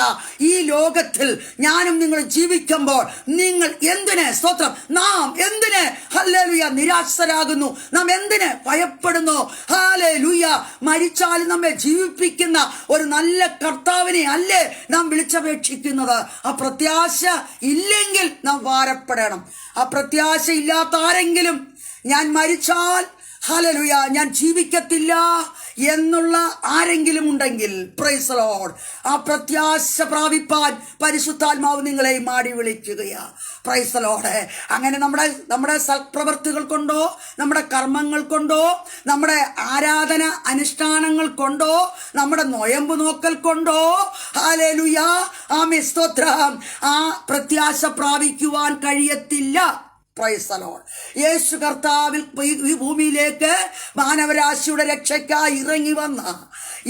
ഈ ലോകത്തിൽ ഞാനും നിങ്ങൾ ജീവിക്കുമ്പോൾ നിങ്ങൾ എന്തിന്, സ്തോത്രം, നാം എന്തിന് ഹല്ലേലൂയ നിരാശരാകുന്നു? നാം എന്തിന് ഭയപ്പെടുന്നു? ഹല്ലേലൂയ. മരിച്ചാലും നമ്മെ ജീവിപ്പിക്കുന്ന ഒരു നല്ല കർത്താവിനെ അല്ലേ നാം വിളിച്ചപേക്ഷിക്കുന്നത്? ആ പ്രത്യാശ ഇല്ലെങ്കിൽ നാം ഭാരപ്പെടണം. ആ പ്രത്യാശ ഇല്ലാത്ത ആരെങ്കിലും ഞാൻ മരിച്ചാൽ ഹല്ലേലൂയ, ഞാൻ ജീവിക്കത്തില്ല എന്നുള്ള ആരെങ്കിലും ഉണ്ടെങ്കിൽ പ്രൈസ് ദി ലോർഡ്, ആ പ്രത്യാശ പ്രാപിപ്പാൻ പരിശുദ്ധാത്മാവ് നിങ്ങളെ മാടി വിളിക്കുകയാ. Praise the Lord. അങ്ങനെ നമ്മുടെ സൽപ്രവൃത്തികൾ കൊണ്ടോ, നമ്മുടെ കർമ്മങ്ങൾ കൊണ്ടോ, നമ്മുടെ ആരാധന അനുഷ്ഠാനങ്ങൾ കൊണ്ടോ, നമ്മുടെ നൊയമ്പ് നോക്കൽ കൊണ്ടോ ഹല്ലേലൂയ ആമേൻ സ്തോത്രം ആ പ്രത്യാശ പ്രാപിക്കുവാൻ കഴിയത്തില്ല. Price the lord. യേശു കർത്താവിൽ ഈ ഭൂമിയിലേക്ക് മാനവരാശിയുടെ രക്ഷയ്ക്കായി ഇറങ്ങി വന്ന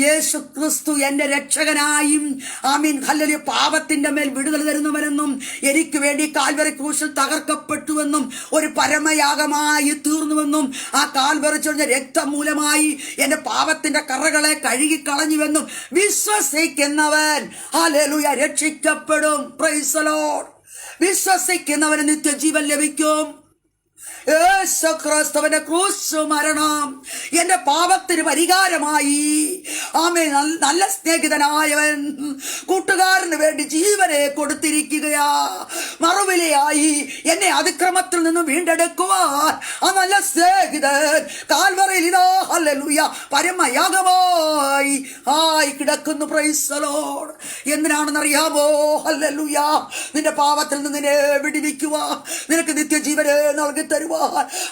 യേശു ക്രിസ്തു എൻ്റെ രക്ഷകനായും ആമീൻ ഹല്ലേലൂയ പാപത്തിന്റെ മേൽ വിടുതൽ തരുന്നവനെന്നും എനിക്ക് വേണ്ടി കാൽവരി ക്രൂശിൽ തകർക്കപ്പെട്ടുവെന്നും ഒരു പരമയാഗമായി തീർന്നുവെന്നും ആ കാൽവരി ചൊരിഞ്ഞ രക്തം മൂലമായി എൻ്റെ പാപത്തിന്റെ കറകളെ കഴുകിക്കളഞ്ഞുവെന്നും വിശ്വസിക്കുന്നവൻ ഹല്ലേലൂയ രക്ഷിക്കപ്പെടും. Praise the lord. വിശ്വസിക്കുന്നവന് നിത്യജീവൻ ലഭിക്കും. യേശുക്രിസ്തുവിന്റെ ക്രൂശ് മരണം എന്റെ പാപത്തിന് പരിഹാരമായി. ആമേൻ. നല്ല സ്നേഹിതനായവൻ കൂട്ടുകാരന് വേണ്ടി ജീവനെ കൊടുത്തിരിക്കുകയാ. മറുവിലയായി എന്നെ അതിക്രമത്തിൽ നിന്ന് വീണ്ടെടുക്കുവാൻ ആ നല്ല സ്നേഹിതൻ കാൽവറിയിൽ ഇതാ ഹല്ലേലൂയ പരമയാഗമായി കിടക്കുന്നു. Praise the lord. എന്തിനാണെന്നറിയാമോ? ഹല്ലേലൂയ നിന്റെ പാപത്തിൽ നിന്ന് നിന്നെ വിടുവിക്കുവാൻ, നിനക്ക് നിത്യജീവനെ നൽകി തരുവാൻ,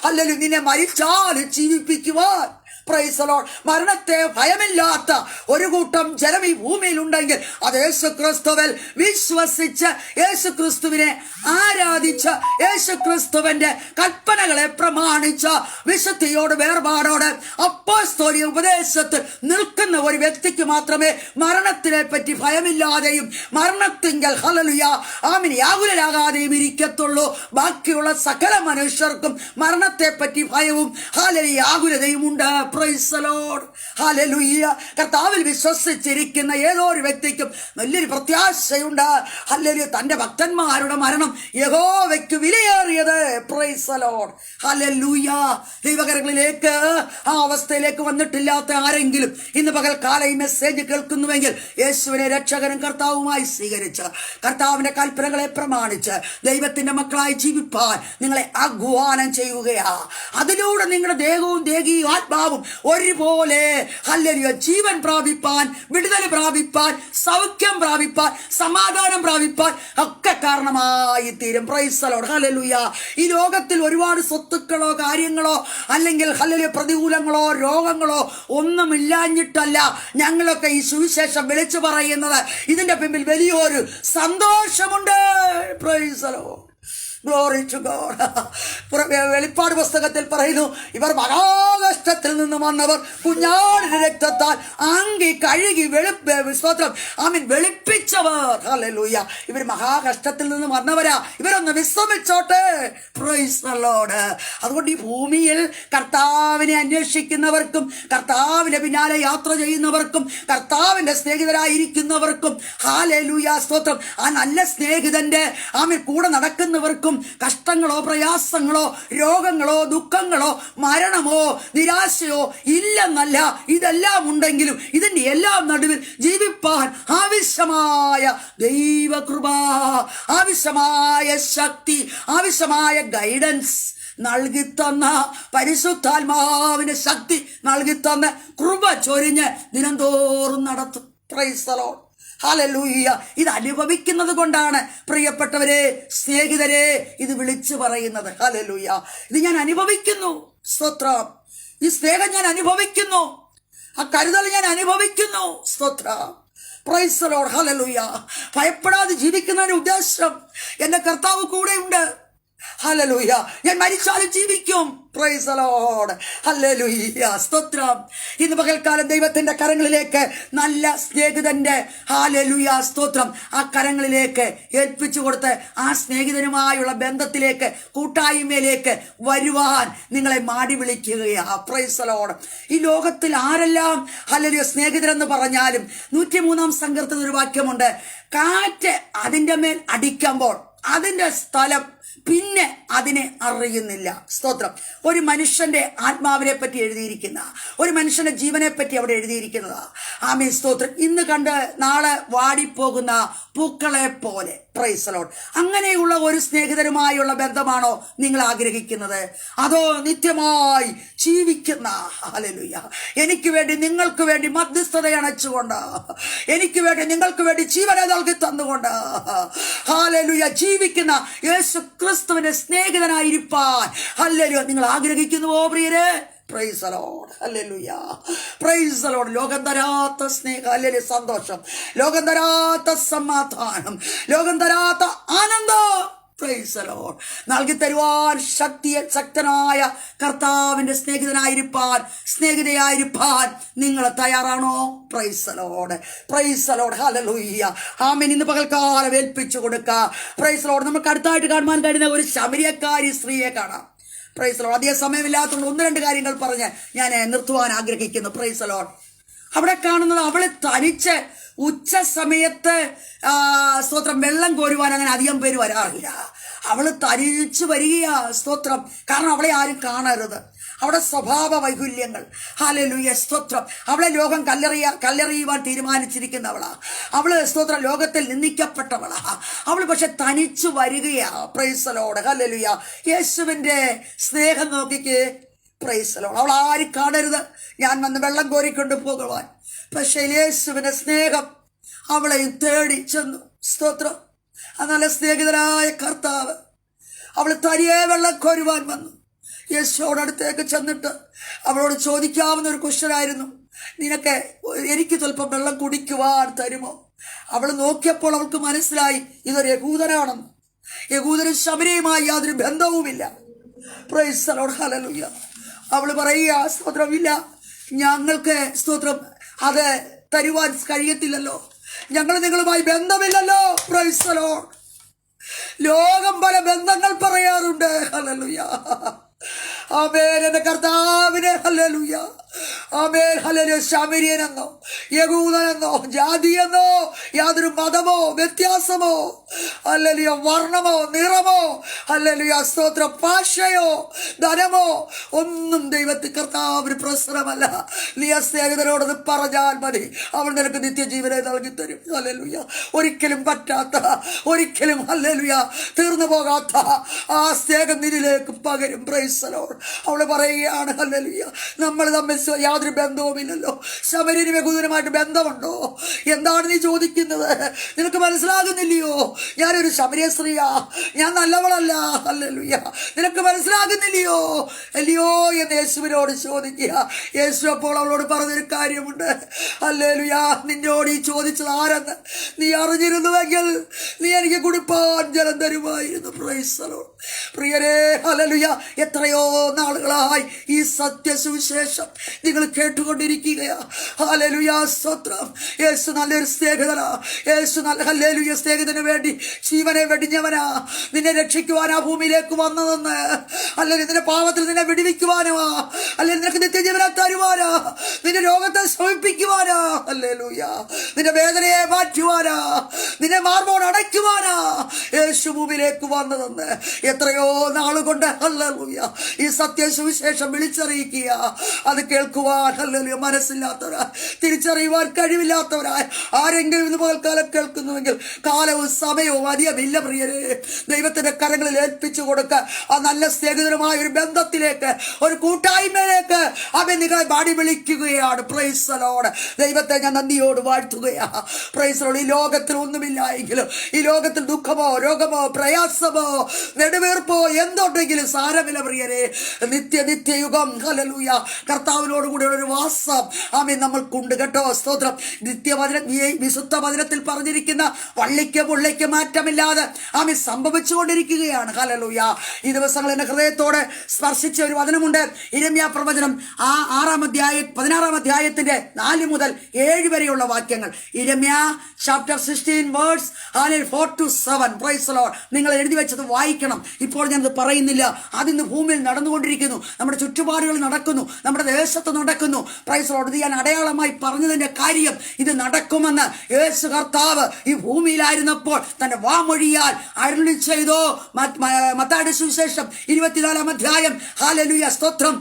അല്ലെങ്കിൽ നിന്നെ മരിച്ചാൽ ജീവിപ്പിക്കുവാൻ. Price the Lord. മരണത്തെ ഭയമില്ലാത്ത ഒരു കൂട്ടം ജനം ഈ ഭൂമിയിലുണ്ടെങ്കിൽ അത് യേശുക്രിസ്തുവിൽ വിശ്വസിച്ച് യേശുക്രിസ്തുവിനെ ആരാധിച്ച് യേശുക്രിസ്തുവിന്റെ കൽപ്പനകളെ പ്രമാണിച്ച് വിശുദ്ധിയോട് വേർപാടോട് അപ്പോസ്തോലിക ഉപദേശത്തിൽ നിൽക്കുന്ന ഒരു വ്യക്തിക്ക് മാത്രമേ മരണത്തിനെ പറ്റി ഭയമില്ലാതെയും മരണത്തിങ്കൽ ഹല്ലേലൂയ ആമേൻ ആകുലരാകാതെയും ഇരിക്കത്തുള്ളൂ. ബാക്കിയുള്ള സകല മനുഷ്യർക്കും മരണത്തെ പറ്റി ഭയവും ഹല്ലേലൂയ ആകുലതയും ഉണ്ട്. Price the Lord. ഹല്ലേലൂയ. കർത്താവിൽ വിശ്വസിച്ചിരിക്കുന്ന ഏതോ ഒരു വ്യക്തിക്കും വലിയൊരു പ്രത്യാശയുണ്ട്. ഹല്ലേലൂയ. തന്റെ ഭക്തന്മാരുടെ മരണം യഹോവയ്ക്ക് വിലയേറിയത്. Praise the Lord. ഹല്ലേലൂയ. ദൈവകരങ്ങളിലേക്ക് ആ അവസ്ഥയിലേക്ക് വന്നിട്ടില്ലാത്ത ആരെങ്കിലും ഇന്ന് പകൽക്കാലം ഈ മെസ്സേജ് കേൾക്കുന്നുവെങ്കിൽ യേശുവിനെ രക്ഷകനും കർത്താവുമായി സ്വീകരിച്ച് കർത്താവിന്റെ കൽപ്പനകളെ പ്രമാണിച്ച് ദൈവത്തിന്റെ മക്കളായി ജീവിപ്പാൻ നിങ്ങളെ ആഹ്വാനം ചെയ്യുകയാ. അതിലൂടെ നിങ്ങളുടെ ദേഹവും ദേഹിയും ആത്മാവും ഒരുപോലെ ഹല്ലേലൂയ ജീവൻ പ്രാപിപ്പാൻ, വിടുതൽ പ്രാപിപ്പാൻ, സൗഖ്യം പ്രാപിപ്പാൻ, സമാധാനം പ്രാപിപ്പാൻ ഒക്കെ കാരണമായി തീരും. Price the Lord. ഹല്ലേലൂയ. ഈ ലോകത്തിൽ ഒരുപാട് സ്വത്തുക്കളോ കാര്യങ്ങളോ അല്ലെങ്കിൽ ഹല്ലേലൂയ പ്രതികൂലങ്ങളോ രോഗങ്ങളോ ഒന്നുമില്ലാഞ്ഞിട്ടല്ല ഞങ്ങളൊക്കെ ഈ സുവിശേഷം വിളിച്ചു പറയുന്നത്. ഇതിന്റെ പിന്നിൽ വലിയൊരു സന്തോഷമുണ്ട്. Praise the Lord. Glory to God. വെളിപ്പാട് പുസ്തകത്തിൽ പറയുന്നു, ഇവർ മഹാകഷ്ടത്തിൽ നിന്ന് വന്നവർ കുഞ്ഞാടിന്റെ രക്തത്താൽ അങ്കി കഴുകി സ്തോത്രം ആമീൻ വെളുപ്പിച്ചവർ. ഹല്ലേലൂയ. ഇവർ മഹാകഷ്ടത്തിൽ നിന്ന് വന്നവരാ. ഇവരൊന്ന് വിശ്രമിച്ചോട്ടെ. Praise the lord. അതുകൊണ്ട് ഈ ഭൂമിയിൽ കർത്താവിനെ അന്വേഷിക്കുന്നവർക്കും കർത്താവിന്റെ പിന്നാലെ യാത്ര ചെയ്യുന്നവർക്കും കർത്താവിന്റെ സ്നേഹിതരായിരിക്കുന്നവർക്കും ഹല്ലേലൂയ സ്തോത്രം ആ നല്ല സ്നേഹിതന്റെ ആമീൻ കൂടെ നടക്കുന്നവർക്കും കഷ്ടങ്ങളോ പ്രയാസങ്ങളോ രോഗങ്ങളോ ദുഃഖങ്ങളോ മരണമോ നിരാശയോ ഇല്ലെന്നല്ല, ഇതെല്ലാം ഉണ്ടെങ്കിലും ഇതിന്റെ എല്ലാം നടുവിൽ ജീവിപ്പാൻ ആവശ്യമായ ദൈവകൃപ, ആവശ്യമായ ശക്തി, ആവശ്യമായ ഗൈഡൻസ് നൽകിത്തന്ന പരിശുദ്ധാത്മാവിന്റെ ശക്തി നൽകിത്തന്ന കൃപ ചൊരിഞ്ഞ് ദിനംതോറും നടത്തും. Price the Lord. ഹല്ലേലൂയ. ഇത് അനുഭവിക്കുന്നത് കൊണ്ടാണ് പ്രിയപ്പെട്ടവരെ, സ്നേഹിതരെ, ഇത് വിളിച്ചു പറയുന്നത്. ഹല്ലേലൂയ. ഇത് ഞാൻ അനുഭവിക്കുന്നു. സ്തോത്രം. ഈ സ്നേഹം ഞാൻ അനുഭവിക്കുന്നു. ആ കരുതൽ ഞാൻ അനുഭവിക്കുന്നു. സ്തോത്രം. Price the Lord. ഹല്ലേലൂയ. ഭയപ്പെടാതെ ജീവിക്കുന്നതിന് ഉദ്ദേശം എന്റെ കർത്താവ് കൂടെയുണ്ട്. ഹല്ലേലൂയ. ഞാൻ മരിച്ചാലും ജീവിക്കും. Price the Lord. ഹല്ലേലൂയ. സ്തോത്രം. ഇന്ന് പകൽക്കാലം ദൈവത്തിന്റെ കരങ്ങളിലേക്ക് നല്ല സ്നേഹിതന്റെ ഹല്ലേലൂയ സ്തോത്രം ആ കരങ്ങളിലേക്ക് ഏൽപ്പിച്ചു കൊടുത്ത് ആ സ്നേഹിതനുമായുള്ള ബന്ധത്തിലേക്ക് കൂട്ടായ്മയിലേക്ക് വരുവാൻ നിങ്ങളെ മാടി വിളിക്കുകയാ. Praise the Lord. ഈ ലോകത്തിൽ ആരെല്ലാം ഹല്ലേലൂയ സ്നേഹിതരെന്ന് പറഞ്ഞാലും 103-ാം സങ്കീർത്തനത്തിൽ ഒരു വാക്യമുണ്ട്, കാറ്റ് അതിന്റെ മേൽ അടിക്കുമ്പോൾ അതിന്റെ സ്ഥലം പിന്നെ അതിനെ അറിയുന്നില്ല. സ്തോത്രം. ഒരു മനുഷ്യന്റെ ആത്മാവിനെ പറ്റി എഴുതിയിരിക്കുന്ന, ഒരു മനുഷ്യന്റെ ജീവനെ പറ്റി അവിടെ എഴുതിയിരിക്കുന്നതാ. ആമേൻ, സ്തോത്രം. ഇന്ന് കണ്ട് നാളെ വാടിപ്പോകുന്ന പൂക്കളെ പോലെ. Price the Lord. അങ്ങനെയുള്ള ഒരു സ്നേഹിതരുമായുള്ള ബന്ധമാണോ നിങ്ങൾ ആഗ്രഹിക്കുന്നത്? അതോ നിത്യമായി ജീവിക്കുന്ന, ഹല്ലേലൂയ, എനിക്ക് വേണ്ടി നിങ്ങൾക്ക് വേണ്ടി മധ്യസ്ഥത അണച്ചുകൊണ്ട്, എനിക്ക് വേണ്ടി നിങ്ങൾക്ക് വേണ്ടി ജീവനെ നൽകി തന്നുകൊണ്ട്, ഹല്ലേലൂയ, ജീവിക്കുന്ന യേശു ക്രിസ്തുവിന്റെ സ്നേഹിതനായിരിക്കാൻ, ഹല്ലേലൂയ, നിങ്ങൾ ആഗ്രഹിക്കുന്നുവോ പ്രിയരെ? Price the Lord. Hallelujah. Praise the Lord. ലോകം തരാത്ത സ്നേഹം, ഹല്ലേലൂയ, സന്തോഷം, ലോകം തരാത്ത സമാധാനം, ലോകം തരാത്ത ആനന്ദം, പ്രൈസ് ദി ലോർഡ്, നൽകി തരുവാൻ ശക്തനായ കർത്താവിന്റെ സ്നേഹിതയായിരിക്കാൻ നിങ്ങൾ തയ്യാറാണോ? Praise the lord. Praise the Lord. ഹല്ലേലൂയ. ആമേൻ. ഇന്ന് പകൽക്കാലം ഏൽപ്പിച്ചു കൊടുക്കുക. Praise the lord. നമുക്ക് അടുത്തായിട്ട് കാണാൻ കഴിയുന്ന ഒരു ശമരിയക്കാരി സ്ത്രീയെ കാണാം. Praise the lord. അധികം സമയമില്ലാത്തതുകൊണ്ട് ഒന്ന് രണ്ട് കാര്യങ്ങൾ പറഞ്ഞ് ഞാൻ നിർത്തുവാൻ ആഗ്രഹിക്കുന്നു. Praise the lord. അവിടെ കാണുന്നത് അവളെ തനിച്ച് ഉച്ച സമയത്ത് സ്തോത്രം വെള്ളം കോരുവാൻ അങ്ങനെ അധികം പേര് വരാറില്ല. അവള് തനിച്ച് വരികയാ. സ്തോത്രം. കാരണം അവളെ ആരും കാണരുത്. അവിടെ സ്വഭാവ വൈകല്യങ്ങൾ, ഹല്ലേലൂയ, സ്തോത്രം. അവളെ ലോകം കല്ലെറിയുവാൻ തീരുമാനിച്ചിരിക്കുന്നവളാ. അവള് സ്തോത്രം ലോകത്തിൽ നിന്ദിക്കപ്പെട്ടവളാ. അവള് പക്ഷെ തനിച്ചു വരികയാ. Praise the Lord. ഹല്ലേലൂയ. യേശുവിന്റെ സ്നേഹം നോക്കിക്കേ. Praise the lord. അവൾ ആരും കാണരുത്, ഞാൻ വന്ന് വെള്ളം കോരിക്കൊണ്ട് പോകുവാൻ. പക്ഷെ യേശുവിന്റെ സ്നേഹം അവളെയും തേടി ചെന്നു. സ്തോത്രം. നല്ല സ്നേഹിതനായ കർത്താവ് അവൾ തനിയെ വെള്ളം കോരുവാൻ വന്നു. യേശുവോടടുത്തേക്ക് ചെന്നിട്ട് അവളോട് ചോദിക്കാവുന്ന ഒരു ക്വസ്റ്റ്യനായിരുന്നു, എനിക്ക് സ്വല്പം വെള്ളം കുടിക്കുവാൻ തരുമോ? അവൾ നോക്കിയപ്പോൾ അവൾക്ക് മനസ്സിലായി ഇതൊരു യഹൂദനാണെന്ന്. യഹൂദനും ശമരിയുമായി യാതൊരു ബന്ധവുമില്ല. Price the Lord. ഹല്ലേലൂയ. അവൾ പറയുക, സ്തോത്രം, ഇല്ല, ഞങ്ങൾക്ക് സ്തോത്രം അത് തരുവാൻ കഴിയത്തില്ലല്ലോ, ഞങ്ങൾ നിങ്ങളുമായി ബന്ധമില്ലല്ലോ. Price the Lord. ലോകം പല ബന്ധങ്ങൾ പറയാറുണ്ട്. ഹല്ലേലൂയ. ആമേൻ. എന്റെ കർത്താവിനെ, ഹല്ലേലൂയ, ആമേൻ, ഹല്ലേലൂയ, ശമരിയനെന്നോ യഹൂദനെന്നോ ജാതിയെന്നോ യാതൊരു മതമോ വ്യത്യാസമോ, ഹല്ലേലൂയ, വർണ്ണമോ നിറമോ, ഹല്ലേലൂയ, സ്തോത്ര, ഭാഷയോ ധനമോ ഒന്നും ദൈവത്തിൽ കർത്താവിന് പ്രശ്നമല്ല. നീ ആ സ്നേഹിതരോടത് പറഞ്ഞാൽ മതി, അവൻ നിനക്ക് നിത്യജീവനെ നൽകി തരും. ഹല്ലേലൂയ. ഒരിക്കലും പറ്റാത്ത, ഒരിക്കലും, ഹല്ലേലൂയ, തീർന്നു പോകാത്ത ആ സ്നേഹം നിന്നിലേക്ക് പകരും. Price the Lord. അവള് പറയുകയാണ്, ഹല്ലേലൂയ, നമ്മൾ തമ്മിൽ യാതൊരു ബന്ധവുമില്ലല്ലോ. ശമര്യനും യഹൂദനുമായിട്ട് ബന്ധമുണ്ടോ? എന്താണ് നീ ചോദിക്കുന്നത്? നിനക്ക് മനസ്സിലാകുന്നില്ലയോ? ഞാനൊരു ശമരിയ സ്ത്രീയാ, ഞാൻ നല്ലവളല്ല. ഹല്ലേലൂയ. നിനക്ക് മനസ്സിലാകുന്നില്ലയോ? അല്ലയോ എന്ന് യേശുവിനോട് ചോദിക്കുക. യേശു അപ്പോൾ അവളോട് പറഞ്ഞൊരു കാര്യമുണ്ട്. ഹല്ലേലൂയ. നിന്നോട് ഈ ചോദിച്ചത് ആരെന്ന് നീ അറിഞ്ഞിരുന്നുവെങ്കിൽ നീ എനിക്ക് കുടിപ്പാൻ ജലം തരുമായിരുന്നു. Praise the lord. പ്രിയരേ, ഹല്ലേലൂയ, എത്രയോ നാളുകളായി ഈ സത്യസുവിശേഷം നിങ്ങൾ കേട്ടുകൊണ്ടിരിക്കുകയാ. ഹല്ലേലൂയ, സ്തോത്രം. യേശു നല്ലൊരു സ്നേഹിതനാ. യേശു നല്ല, ഹല്ലേലൂയ, സ്നേഹിതന് വേണ്ടി ജീവനെ വെടിഞ്ഞവനാ. നിന്നെ രക്ഷിക്കുവാനാ ഭൂമിയിലേക്ക് വന്നതെന്ന്. അല്ലെങ്കിൽ നിന്റെ പാപത്തിൽ നിന്നെ വിടുവിക്കുവാനോ, അല്ലെങ്കിൽ നിനക്ക് നിത്യജീവനെ തരുവാനാ, നിന്റെ രോഗത്തെ ശമിപ്പിക്കുവാനാ, ഹല്ലേലൂയ, നിന്റെ വേദനയെ മാറ്റുവാനാ, നിന്നെ മാർബോട് അടയ്ക്കുവാനാ യേശു ഭൂമിയിലേക്ക് വന്നതെന്ന് എത്രയോ നാളുകൊണ്ട്, ഹല്ലേലൂയ, ഈ സത്യസുവിശേഷം വിളിച്ചറിയിക്കുക. അത് കേൾക്കുവാൻ, ഹല്ലേലൂയ, മനസ്സില്ലാത്തവരാ, തിരിച്ചറിയുവാൻ കഴിവില്ലാത്തവരായി ആരെങ്കിലും ഇന്ന് പകൽക്കാലം കേൾക്കുന്നുവെങ്കിൽ കാലവും സമയവും അധികമില്ല. പ്രിയരെ, ദൈവത്തിന്റെ കരങ്ങളിൽ ഏൽപ്പിച്ചു കൊടുക്ക. ആ നല്ല സ്നേഹിതരുമായ ഒരു ബന്ധത്തിലേക്ക്, ഒരു കൂട്ടായ്മയിലേക്ക് അവൻ നിങ്ങളെ പാടി വിളിക്കുകയാണ്. Price the Lord. ദൈവത്തെ ഞാൻ നന്ദിയോട് വാഴ്ത്തുകയാ. Price the Lord. ഈ ലോകത്തിൽ ഒന്നുമില്ല എങ്കിലും, ഈ ലോകത്തിൽ ദുഃഖമോ രോഗമോ പ്രയാസമോ നെടുവീർപ്പോ എന്തുണ്ടെങ്കിലും സാരമില്ല പ്രിയരെ. നിത്യയുഗം, ഹല്ലേലൂയ, കർത്താവിനോട് കൂടെയുള്ള ഒരു വാസം ആമേൻ നമ്മൾക്കുണ്ട് കേട്ടോ. സ്തോത്രം. വിശുദ്ധ വചനത്തിൽ പറഞ്ഞിരിക്കുന്ന വള്ളിക്ക് പുള്ളിക്ക് മാറ്റമില്ലാതെ ആമേൻ സംഭവിച്ചുകൊണ്ടിരിക്കുകയാണ്. ഹല്ലേലൂയ. ഈ ദിവസങ്ങൾ എന്റെ ഹൃദയത്തോടെ സ്പർശിച്ച ഒരു വചനമുണ്ട്. യിരെമ്യാ പ്രവചനം 16 അധ്യായത്തിന്റെ 4 മുതൽ 7 വരെയുള്ള വാക്യങ്ങൾ. യിരെമ്യാ chapter 16 verse 4-7. Praise the lord. നിങ്ങൾ എഴുതി വെച്ചത് വായിക്കണം. ഇപ്പോൾ ഞാനത് പറയുന്നില്ല. അതിന്ന് ഭൂമിയിൽ നടന്നുകൊണ്ടിരിക്കുന്നു, നമ്മുടെ ചുറ്റുപാടുകളിൽ നടക്കുന്നു, നമ്മുടെ ദേശത്ത് നടക്കുന്നു. Price the Lord. ഇത് ഞാൻ അടയാളമായി പറഞ്ഞതിന്റെ കാര്യം ഇത് നടക്കുമെന്ന് യേശു കർത്താവ് ഈ ഭൂമിയിലായിരുന്നപ്പോൾ തന്റെ വാമൊഴിയാൽ അരുളി ചെയ്തു. മത്തായിയുടെ സുവിശേഷം 24 അധ്യായം, ഹല്ലേലൂയ സ്തോത്രം,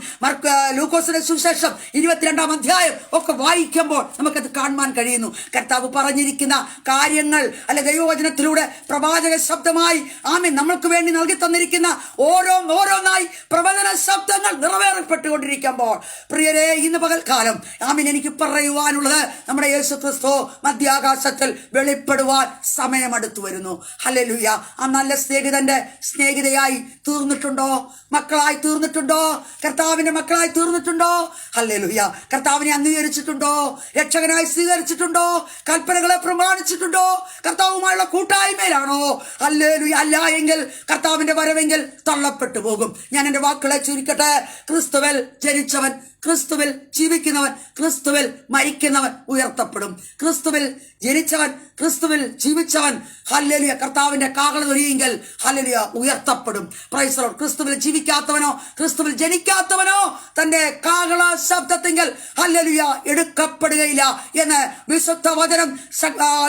ലൂക്കോസിന്റെ സുവിശേഷം 22 അധ്യായം ഒക്കെ വായിക്കുമ്പോൾ നമുക്കത് കാണുവാൻ കഴിയുന്നു. കർത്താവ് പറഞ്ഞിരിക്കുന്ന കാര്യങ്ങൾ അല്ലെ ദൈവവചനത്തിലൂടെ പ്രവാചക ശബ്ദമായി ആമേൻ നമ്മൾക്ക് വേണ്ടി നൽകി തന്നിരിക്കുന്ന ഓരോന്നായി പ്രവചന ശബ്ദങ്ങൾ നിറവേറപ്പെട്ടുകൊണ്ടിരിക്കുമ്പോൾ പ്രിയരെ, ഇന്ന് പകൽക്കാലം ആമേൻ എനിക്ക് പറയുവാനുള്ളത്, നമ്മുടെ യേശു ക്രിസ്തു മധ്യാകാശത്തിൽ വെളിപ്പെടുവാൻ സമയമെടുത്തു വരുന്നു. ഹല്ലേലൂയ. ആ നല്ല സ്നേഹിതന്റെ സ്നേഹിതയായി തീർന്നിട്ടുണ്ടോ? മക്കളായി തീർന്നിട്ടുണ്ടോ? കർത്താവിന്റെ മക്കളായി തീർന്നിട്ടുണ്ടോ? ഹല്ലേലൂയ. കർത്താവിനെ അംഗീകരിച്ചിട്ടുണ്ടോ? രക്ഷകനായി സ്വീകരിച്ചിട്ടുണ്ടോ? കൽപ്പനകളെ പ്രമാണിച്ചിട്ടുണ്ടോ? കർത്താവുമായുള്ള കൂട്ടായ്മയിലാണോ? ഹല്ലേലൂയ. അല്ല എങ്കിൽ കർത്താവിന്റെ വരവെങ്കിൽ തള്ളപ്പെട്ടു പോകും. ഞാൻ എൻ്റെ വാക്കുകളെ ചുരുക്കട്ടെ. ക്രിസ്തുവിൽ ജനിച്ചവൻ, ക്രിസ്തുവിൽ ജീവിക്കുന്നവൻ, ക്രിസ്തുവിൽ മരിക്കുന്നവൻ ഉയർത്തപ്പെടും. ക്രിസ്തുവിൽ ജനിച്ചവൻ, ക്രിസ്തുവിൽ ജീവിച്ചവൻ, ഹല്ലേലൂയ, കർത്താവിന്റെ കാഹളമൊരിയെങ്കിൽ ഹല്ലേലൂയ ഉയർത്തപ്പെടും. Praise the lord. ക്രിസ്തുവിൽ ജീവിക്കാത്തവനോ, ക്രിസ്തുവിൽ ജനിക്കാത്തവനോ തന്റെ കാഹള ശബ്ദത്തെങ്കിൽ ഹല്ലേലൂയ എടുക്കപ്പെടുകയില്ല എന്ന് വിശുദ്ധ വചനം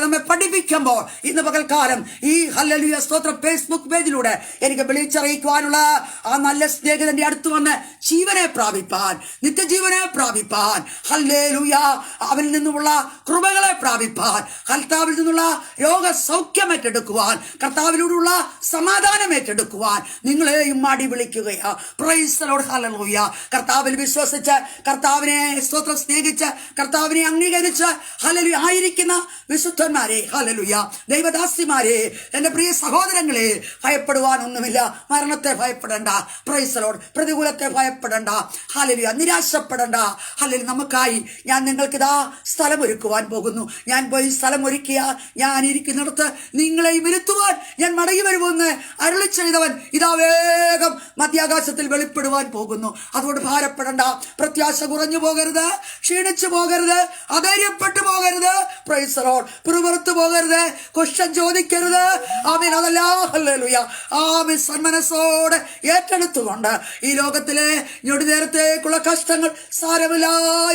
നമ്മെ പഠിപ്പിക്കുമ്പോൾ ഇന്ന് പകൽക്കാലം ഈ ഹല്ലേലൂയ സ്തോത്രം ഫേസ്ബുക്ക് പേജിലൂടെ എനിക്ക് വിളിച്ചറിയിക്കുവാനുള്ള ആ നല്ല സ്നേഹിതന്റെ അടുത്ത് വന്ന് ജീവനെ പ്രാപിപ്പാൻ, നിത്യജീവനെ പ്രാപിപ്പാൻ, ഹല്ലേലൂയ, അവനിൽ നിന്നുമുള്ള കൃപകളെ പ്രാപിപ്പാൻ, കർത്താവിൽ നിന്നുള്ള രോഗസൗഖ്യം ഏറ്റെടുക്കുവാൻ, കർത്താവിലൂടെയുള്ള സമാധാനം ഏറ്റെടുക്കുവാൻ നിങ്ങളെയും മാടി വിളിക്കുകയാ. Praise the Lord. ഹല്ലേലൂയ. കർത്താവിൽ വിശ്വസിച്ച്, കർത്താവിനെ സ്തോത്രം സ്നേഹിച്ച്, കർത്താവിനെ അംഗീകരിച്ച് ഹല്ലേലൂയ ആയിരിക്കുന്ന വിശുദ്ധന്മാരെ, ഹല്ലേലൂയ ദൈവദാസിമാരെ, എൻ്റെ പ്രിയ സഹോദരങ്ങളെ, ഭയപ്പെടുവാനൊന്നുമില്ല. മരണത്തെ ഭയപ്പെടേണ്ട. Price the lord. പ്രതികൂലത്തെ ഭയപ്പെടേണ്ട. ഹല്ലേലൂയ. നിരാശപ്പെടേണ്ട. ഹല്ലേലൂയ. നമുക്കായി ഞാൻ നിങ്ങൾക്കിതാ സ്ഥലമൊരുക്കുവാൻ പോകുന്നു. ഞാൻ പോയി സ്ഥലമൊരുക്കിയ ഞാൻ ഇരിക്കുന്നിടത്ത് നിങ്ങളെയും ഇരുത്തുവാൻ ഞാൻ മടങ്ങി വരുമെന്ന് അരുളി ചെയ്തവൻ ഇതാ വേഗം മധ്യാകാശത്തിൽ വെളിപ്പെടുവാൻ പോകുന്നു. അതുകൊണ്ട് ഭാരപ്പെടേണ്ട. പ്രത്യാശ കുറഞ്ഞു പോകരുത്, ക്ഷീണിച്ചു പോകരുത്, അധൈര്യപ്പെട്ടു പോകരുത്. Price the Lord. പിറുപിറുത്തു പോകരുത്, ക്വസ്റ്റ്യൻ ചോദിക്കരുത്. ആമേൻ. അതല്ല ഹല്ലേലൂയ. ആമേൻ. സന്മനസ്സോടെ ഏറ്റെടുത്തുകൊണ്ട് ഈ ലോകത്തിലെ ഞൊടി നേരത്തേക്കുള്ള കഷ്ടങ്ങൾ സാരമില്ല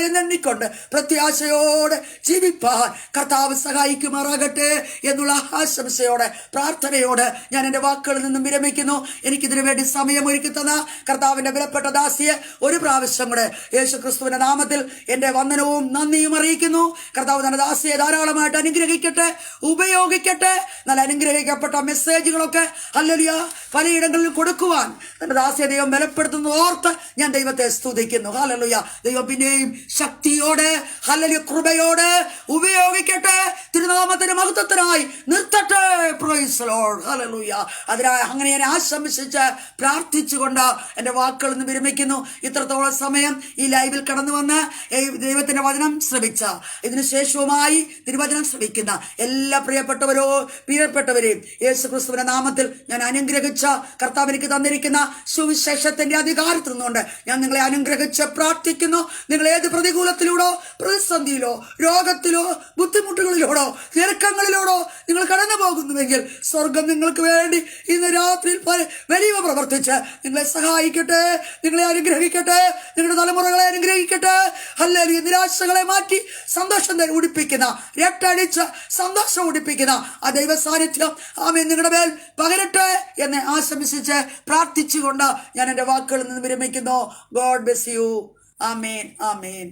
എന്നെണ്ണിക്കൊണ്ട് പ്രത്യാശയോടെ ജീവിപ്പാൻ കർത്താവ് സഹായിക്കുമാറാകട്ടെ എന്നുള്ള ആശംസയോടെ പ്രാർത്ഥനയോടെ ഞാൻ എൻ്റെ വാക്കുകളിൽ നിന്നും വിരമിക്കുന്നു. എനിക്കിതിനു വേണ്ടി സമയമൊരുക്കി തന്ന കർത്താവിന്റെ വിലപ്പെട്ട ദാസിയെ ഒരു പ്രാവശ്യം കൂടെ യേശു ക്രിസ്തുവിന്റെ നാമത്തിൽ എൻ്റെ വന്ദനവും നന്ദിയും അറിയിക്കുന്നു. കർത്താവ് തന്റെ ദാസിയെ ധാരാളമായിട്ട് അനുഗ്രഹിക്കട്ടെ, ഉപയോഗിക്കട്ടെ. നല്ല അനുഗ്രഹിക്കപ്പെട്ട മെസ്സേജുകളൊക്കെ ഹല്ലേലൂയ പലയിടങ്ങളിൽ കൊടുക്കുവാൻ തന്റെ ദാസിയെ ദൈവം ബലപ്പെടുത്തുന്നത് ഓർത്ത് ഞാൻ ദൈവത്തെ സ്തുതിക്കുന്നു. ഹല്ലേലൂയ. ദൈവം പിന്നെയും ശക്തിയോടെ ഹല്ലേലൂയ കൃപയോടെ ഉപയോഗിക്കട്ടെ, തിരുനാമത്തിന്റെ മഹത്വത്തിനായി നിർത്തട്ടെ. Price the Lord. ഹല്ലേലൂയ. അതിനായി അങ്ങനെ ഞാൻ ആശംസിച്ച് പ്രാർത്ഥിച്ചുകൊണ്ട് എൻ്റെ വാക്കുകളിൽ നിന്ന് വിരമിക്കുന്നു. ഇത്രത്തോളം സമയം ഈ ലൈവിൽ കടന്നു വന്ന് ദൈവത്തിന്റെ വചനം ശ്രവിച്ച, ഇതിനുശേഷവുമായി തിരുവചനം ശ്രവിക്കുന്ന എല്ലാ പ്രിയപ്പെട്ടവരെയും യേശു ക്രിസ്തുവിന്റെ നാമത്തിൽ ഞാൻ അനുഗ്രഹിച്ച കർത്താവ് എനിക്ക് തന്നിരിക്കുന്ന സുവിശേഷത്തിന്റെ അധികാരത്തിൽ നിന്നുകൊണ്ട് ഞാൻ നിങ്ങളെ അനുഗ്രഹിച്ച് പ്രാർത്ഥിക്കുന്നു. നിങ്ങൾ ഏത് പ്രതികൂലത്തിലൂടോ, പ്രതിസന്ധിയിലോ, രോഗത്തിലോ, ബുദ്ധിമുട്ടുകളിലൂടോ, ഞെരുക്കങ്ങളിലൂടോ നിങ്ങൾ കടന്നു പോകുന്നുവെങ്കിൽ സ്വർഗം നിങ്ങൾക്ക് വേണ്ടി ഇന്ന് രാത്രിയിൽ വലിയ പ്രവർത്തിച്ച് നിങ്ങളെ സഹായിക്കട്ടെ, നിങ്ങളെ അനുഗ്രഹിക്കട്ടെ, നിങ്ങളുടെ തലമുറകളെ അനുഗ്രഹിക്കട്ടെ. ഹല്ലേലൂയ. നിരാശകളെ മാറ്റി സന്തോഷം ഉടിപ്പിക്കുന്ന, രട്ടടിച്ച് സന്തോഷം ഉടിപ്പിക്കുന്ന ആ ദൈവ സാന്നിധ്യം ആമേൻ നിങ്ങളുടെ മേൽ പകരട്ടെ എന്ന് ആശംസിച്ച് പ്രാർത്ഥിച്ചുകൊണ്ട് ഞാൻ എൻ്റെ വാക്കുകളിൽ നിന്ന് വിരമിക്കുന്നു. God bless you. ആമേൻ. ആമേൻ.